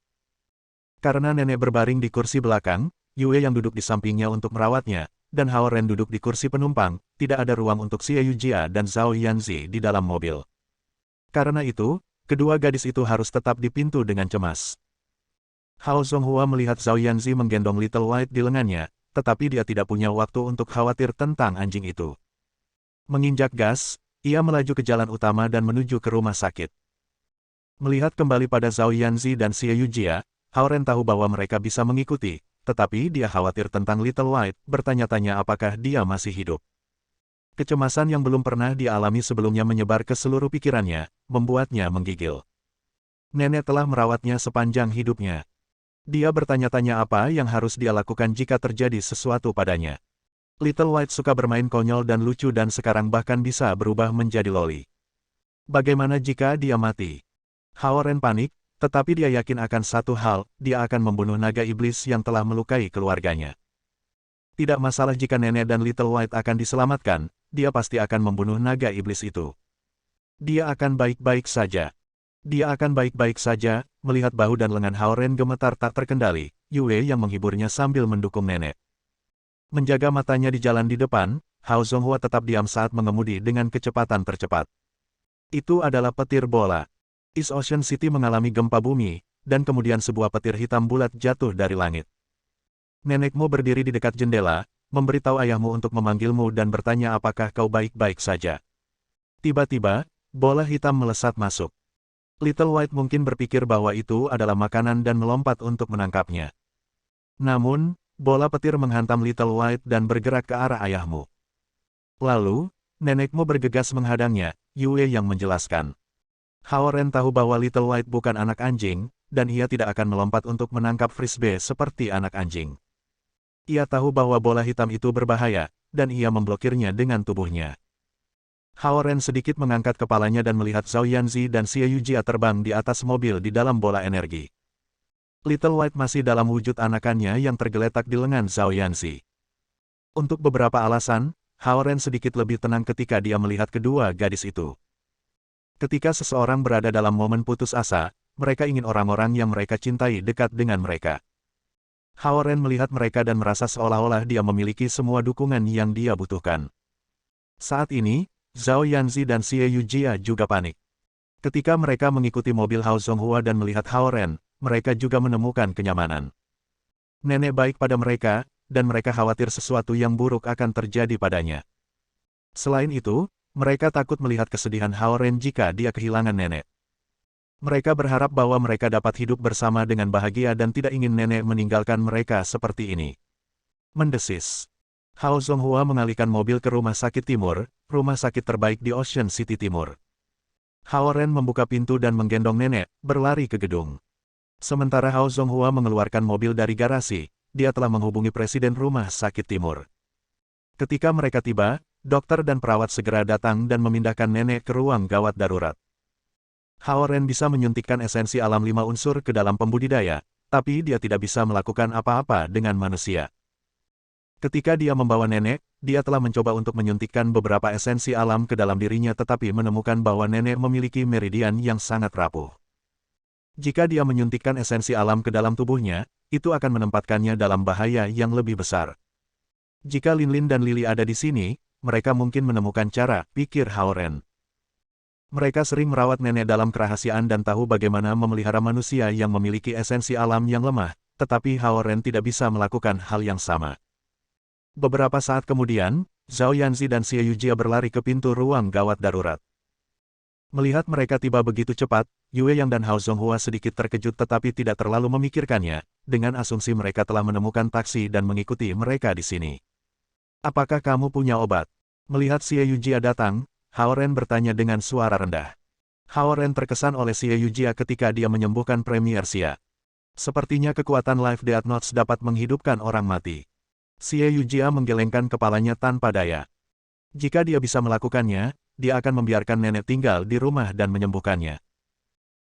Karena nenek berbaring di kursi belakang, Yue yang duduk di sampingnya untuk merawatnya, dan Hao Ren duduk di kursi penumpang, tidak ada ruang untuk Xie Yujia dan Zhao Yanzi di dalam mobil. Karena itu, kedua gadis itu harus tetap di pintu dengan cemas. Hao Zonghua melihat Zhao Yanzi menggendong Little White di lengannya, tetapi dia tidak punya waktu untuk khawatir tentang anjing itu. Menginjak gas, ia melaju ke jalan utama dan menuju ke rumah sakit. Melihat kembali pada Zhao Yanzi dan Xie Yujia, Hao Ren tahu bahwa mereka bisa mengikuti, tetapi dia khawatir tentang Little White, bertanya-tanya apakah dia masih hidup. Kecemasan yang belum pernah dialami sebelumnya menyebar ke seluruh pikirannya, membuatnya menggigil. Nenek telah merawatnya sepanjang hidupnya. Dia bertanya-tanya apa yang harus dia lakukan jika terjadi sesuatu padanya. Little White suka bermain konyol dan lucu dan sekarang bahkan bisa berubah menjadi loli. Bagaimana jika dia mati? Hao Ren panik, tetapi dia yakin akan satu hal, dia akan membunuh naga iblis yang telah melukai keluarganya. Tidak masalah jika Nenek dan Little White akan diselamatkan, dia pasti akan membunuh naga iblis itu. Dia akan baik-baik saja. Dia akan baik-baik saja, melihat bahu dan lengan Hao Ren gemetar tak terkendali, Yue yang menghiburnya sambil mendukung Nenek. Menjaga matanya di jalan di depan, Hao Zonghua tetap diam saat mengemudi dengan kecepatan tercepat. Itu adalah petir bola. East Ocean City mengalami gempa bumi, dan kemudian sebuah petir hitam bulat jatuh dari langit. Nenekmu berdiri di dekat jendela, memberitahu ayahmu untuk memanggilmu dan bertanya apakah kau baik-baik saja. Tiba-tiba, bola hitam melesat masuk. Little White mungkin berpikir bahwa itu adalah makanan dan melompat untuk menangkapnya. Namun, bola petir menghantam Little White dan bergerak ke arah ayahmu. Lalu, nenekmu bergegas menghadangnya, Yue yang menjelaskan. Hao Ren tahu bahwa Little White bukan anak anjing, dan ia tidak akan melompat untuk menangkap frisbee seperti anak anjing. Ia tahu bahwa bola hitam itu berbahaya, dan ia memblokirnya dengan tubuhnya. Hao Ren sedikit mengangkat kepalanya dan melihat Zhao Yanzi dan Xie Yujia terbang di atas mobil di dalam bola energi. Little White masih dalam wujud anakannya yang tergeletak di lengan Zhao Yanzi. Untuk beberapa alasan, Hao Ren sedikit lebih tenang ketika dia melihat kedua gadis itu. Ketika seseorang berada dalam momen putus asa, mereka ingin orang-orang yang mereka cintai dekat dengan mereka. Hao Ren melihat mereka dan merasa seolah-olah dia memiliki semua dukungan yang dia butuhkan. Saat ini, Zhao Yanzi dan Xie Yujia juga panik. Ketika mereka mengikuti mobil Hao Zonghua dan melihat Hao Ren, mereka juga menemukan kenyamanan. Nenek baik pada mereka, dan mereka khawatir sesuatu yang buruk akan terjadi padanya. Selain itu, mereka takut melihat kesedihan Hao Ren jika dia kehilangan nenek. Mereka berharap bahwa mereka dapat hidup bersama dengan bahagia dan tidak ingin nenek meninggalkan mereka seperti ini. Mendesis. Hao Zonghua mengalihkan mobil ke rumah sakit timur, rumah sakit terbaik di Ocean City Timur. Hao Ren membuka pintu dan menggendong nenek, berlari ke gedung. Sementara Hao Zonghua mengeluarkan mobil dari garasi, dia telah menghubungi presiden rumah sakit timur. Ketika mereka tiba, dokter dan perawat segera datang dan memindahkan nenek ke ruang gawat darurat. Hao Ren bisa menyuntikkan esensi alam 5 unsur ke dalam pembudidaya, tapi dia tidak bisa melakukan apa-apa dengan manusia. Ketika dia membawa nenek, dia telah mencoba untuk menyuntikkan beberapa esensi alam ke dalam dirinya tetapi menemukan bahwa nenek memiliki meridian yang sangat rapuh. Jika dia menyuntikkan esensi alam ke dalam tubuhnya, itu akan menempatkannya dalam bahaya yang lebih besar. Jika Linlin dan Lily ada di sini, mereka mungkin menemukan cara, pikir Hao Ren. Mereka sering merawat nenek dalam kerahasiaan dan tahu bagaimana memelihara manusia yang memiliki esensi alam yang lemah, tetapi Hao Ren tidak bisa melakukan hal yang sama. Beberapa saat kemudian, Zhao Yanzi dan Xie Yujia berlari ke pintu ruang gawat darurat. Melihat mereka tiba begitu cepat, Yue Yang dan Hao Zonghua sedikit terkejut tetapi tidak terlalu memikirkannya, dengan asumsi mereka telah menemukan taksi dan mengikuti mereka di sini. Apakah kamu punya obat? Melihat Xie Yujia datang, Hao Ren bertanya dengan suara rendah. Hao Ren terkesan oleh Xie Yujia ketika dia menyembuhkan Premier Xia. Sepertinya kekuatan Life Death Notes dapat menghidupkan orang mati. Xie Yujia menggelengkan kepalanya tanpa daya. Jika dia bisa melakukannya, dia akan membiarkan nenek tinggal di rumah dan menyembuhkannya.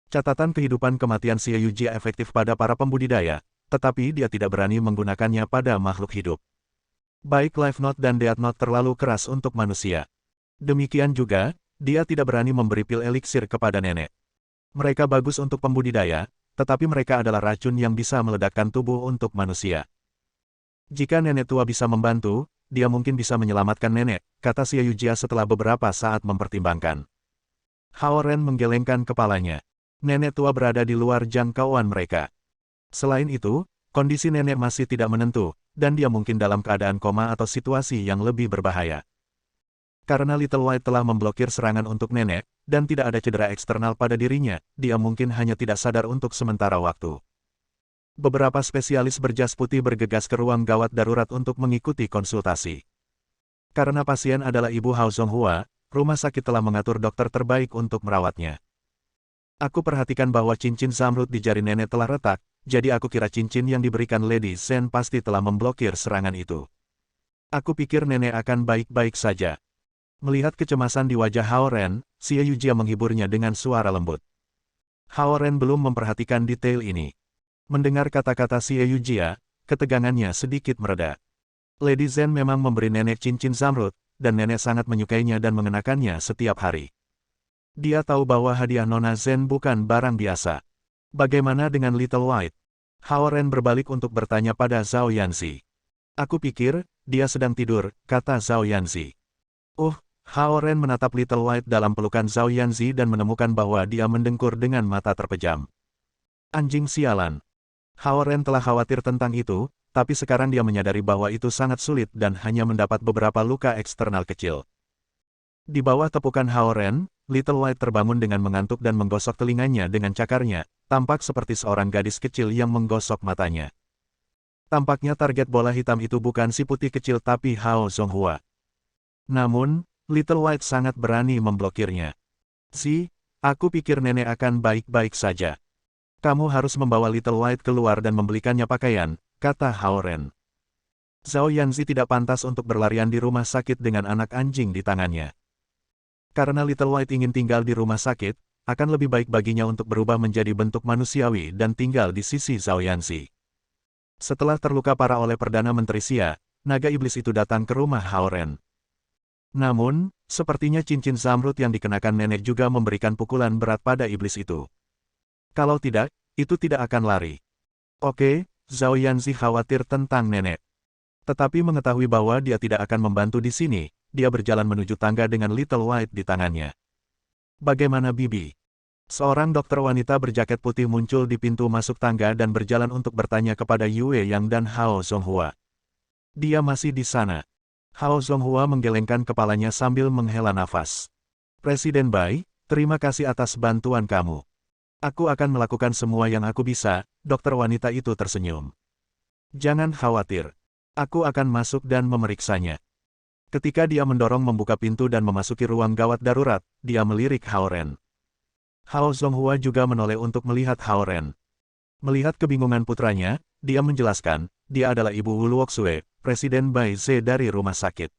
Catatan kehidupan kematian Xie Yujia efektif pada para pembudidaya, tetapi dia tidak berani menggunakannya pada makhluk hidup. Baik Life Note dan Death Note terlalu keras untuk manusia. Demikian juga, dia tidak berani memberi pil eliksir kepada nenek. Mereka bagus untuk pembudidaya, tetapi mereka adalah racun yang bisa meledakkan tubuh untuk manusia. Jika nenek tua bisa membantu, dia mungkin bisa menyelamatkan nenek, kata Xie Yujia setelah beberapa saat mempertimbangkan. Hao Ren menggelengkan kepalanya. Nenek tua berada di luar jangkauan mereka. Selain itu, kondisi nenek masih tidak menentu, dan dia mungkin dalam keadaan koma atau situasi yang lebih berbahaya. Karena Little White telah memblokir serangan untuk nenek, dan tidak ada cedera eksternal pada dirinya, dia mungkin hanya tidak sadar untuk sementara waktu. Beberapa spesialis berjas putih bergegas ke ruang gawat darurat untuk mengikuti konsultasi. Karena pasien adalah Ibu Hao Zonghua, rumah sakit telah mengatur dokter terbaik untuk merawatnya. Aku perhatikan bahwa cincin zamrud di jari nenek telah retak, jadi aku kira cincin yang diberikan Lady Zhen pasti telah memblokir serangan itu. Aku pikir nenek akan baik-baik saja. Melihat kecemasan di wajah Hao Ren, Xie Yujia menghiburnya dengan suara lembut. Hao Ren belum memperhatikan detail ini. Mendengar kata-kata Xie Yujia, ketegangannya sedikit mereda. Lady Zhen memang memberi nenek cincin zamrud, dan nenek sangat menyukainya dan mengenakannya setiap hari. Dia tahu bahwa hadiah Nona Zhen bukan barang biasa. Bagaimana dengan Little White? Hao Ren berbalik untuk bertanya pada Zhao Yanzi. Aku pikir, dia sedang tidur, kata Zhao Yanzi. Hao Ren menatap Little White dalam pelukan Zhao Yanzi dan menemukan bahwa dia mendengkur dengan mata terpejam. Anjing sialan. Hao Ren telah khawatir tentang itu, tapi sekarang dia menyadari bahwa itu sangat sulit dan hanya mendapat beberapa luka eksternal kecil. Di bawah tepukan Hao Ren, Little White terbangun dengan mengantuk dan menggosok telinganya dengan cakarnya, tampak seperti seorang gadis kecil yang menggosok matanya. Tampaknya target bola hitam itu bukan si putih kecil tapi Hao Zonghua. Namun, Little White sangat berani memblokirnya. Aku pikir nenek akan baik-baik saja. Kamu harus membawa Little White keluar dan membelikannya pakaian, kata Hao Ren. Zhao Yanzi tidak pantas untuk berlarian di rumah sakit dengan anak anjing di tangannya. Karena Little White ingin tinggal di rumah sakit, akan lebih baik baginya untuk berubah menjadi bentuk manusiawi dan tinggal di sisi Zhao Yanzi. Setelah terluka parah oleh Perdana Menteri Xia, naga iblis itu datang ke rumah Hao Ren. Namun, sepertinya cincin zamrud yang dikenakan nenek juga memberikan pukulan berat pada iblis itu. Kalau tidak, itu tidak akan lari. Oke, Zhao Yanzi khawatir tentang nenek. Tetapi mengetahui bahwa dia tidak akan membantu di sini, dia berjalan menuju tangga dengan Little White di tangannya. Bagaimana Bibi? Seorang dokter wanita berjaket putih muncul di pintu masuk tangga dan berjalan untuk bertanya kepada Yue Yang dan Hao Zonghua. Dia masih di sana. Hao Zonghua menggelengkan kepalanya sambil menghela nafas. Presiden Bai, terima kasih atas bantuan kamu. Aku akan melakukan semua yang aku bisa, dokter wanita itu tersenyum. Jangan khawatir. Aku akan masuk dan memeriksanya. Ketika dia mendorong membuka pintu dan memasuki ruang gawat darurat, dia melirik Hao Ren. Hao Zonghua juga menoleh untuk melihat Hao Ren. Melihat kebingungan putranya, dia menjelaskan, dia adalah Ibu Wu Luoxue, Presiden Bai Ze dari rumah sakit.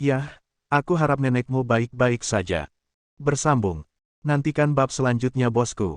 Yah, aku harap nenekmu baik-baik saja. Bersambung. Nantikan bab selanjutnya bosku.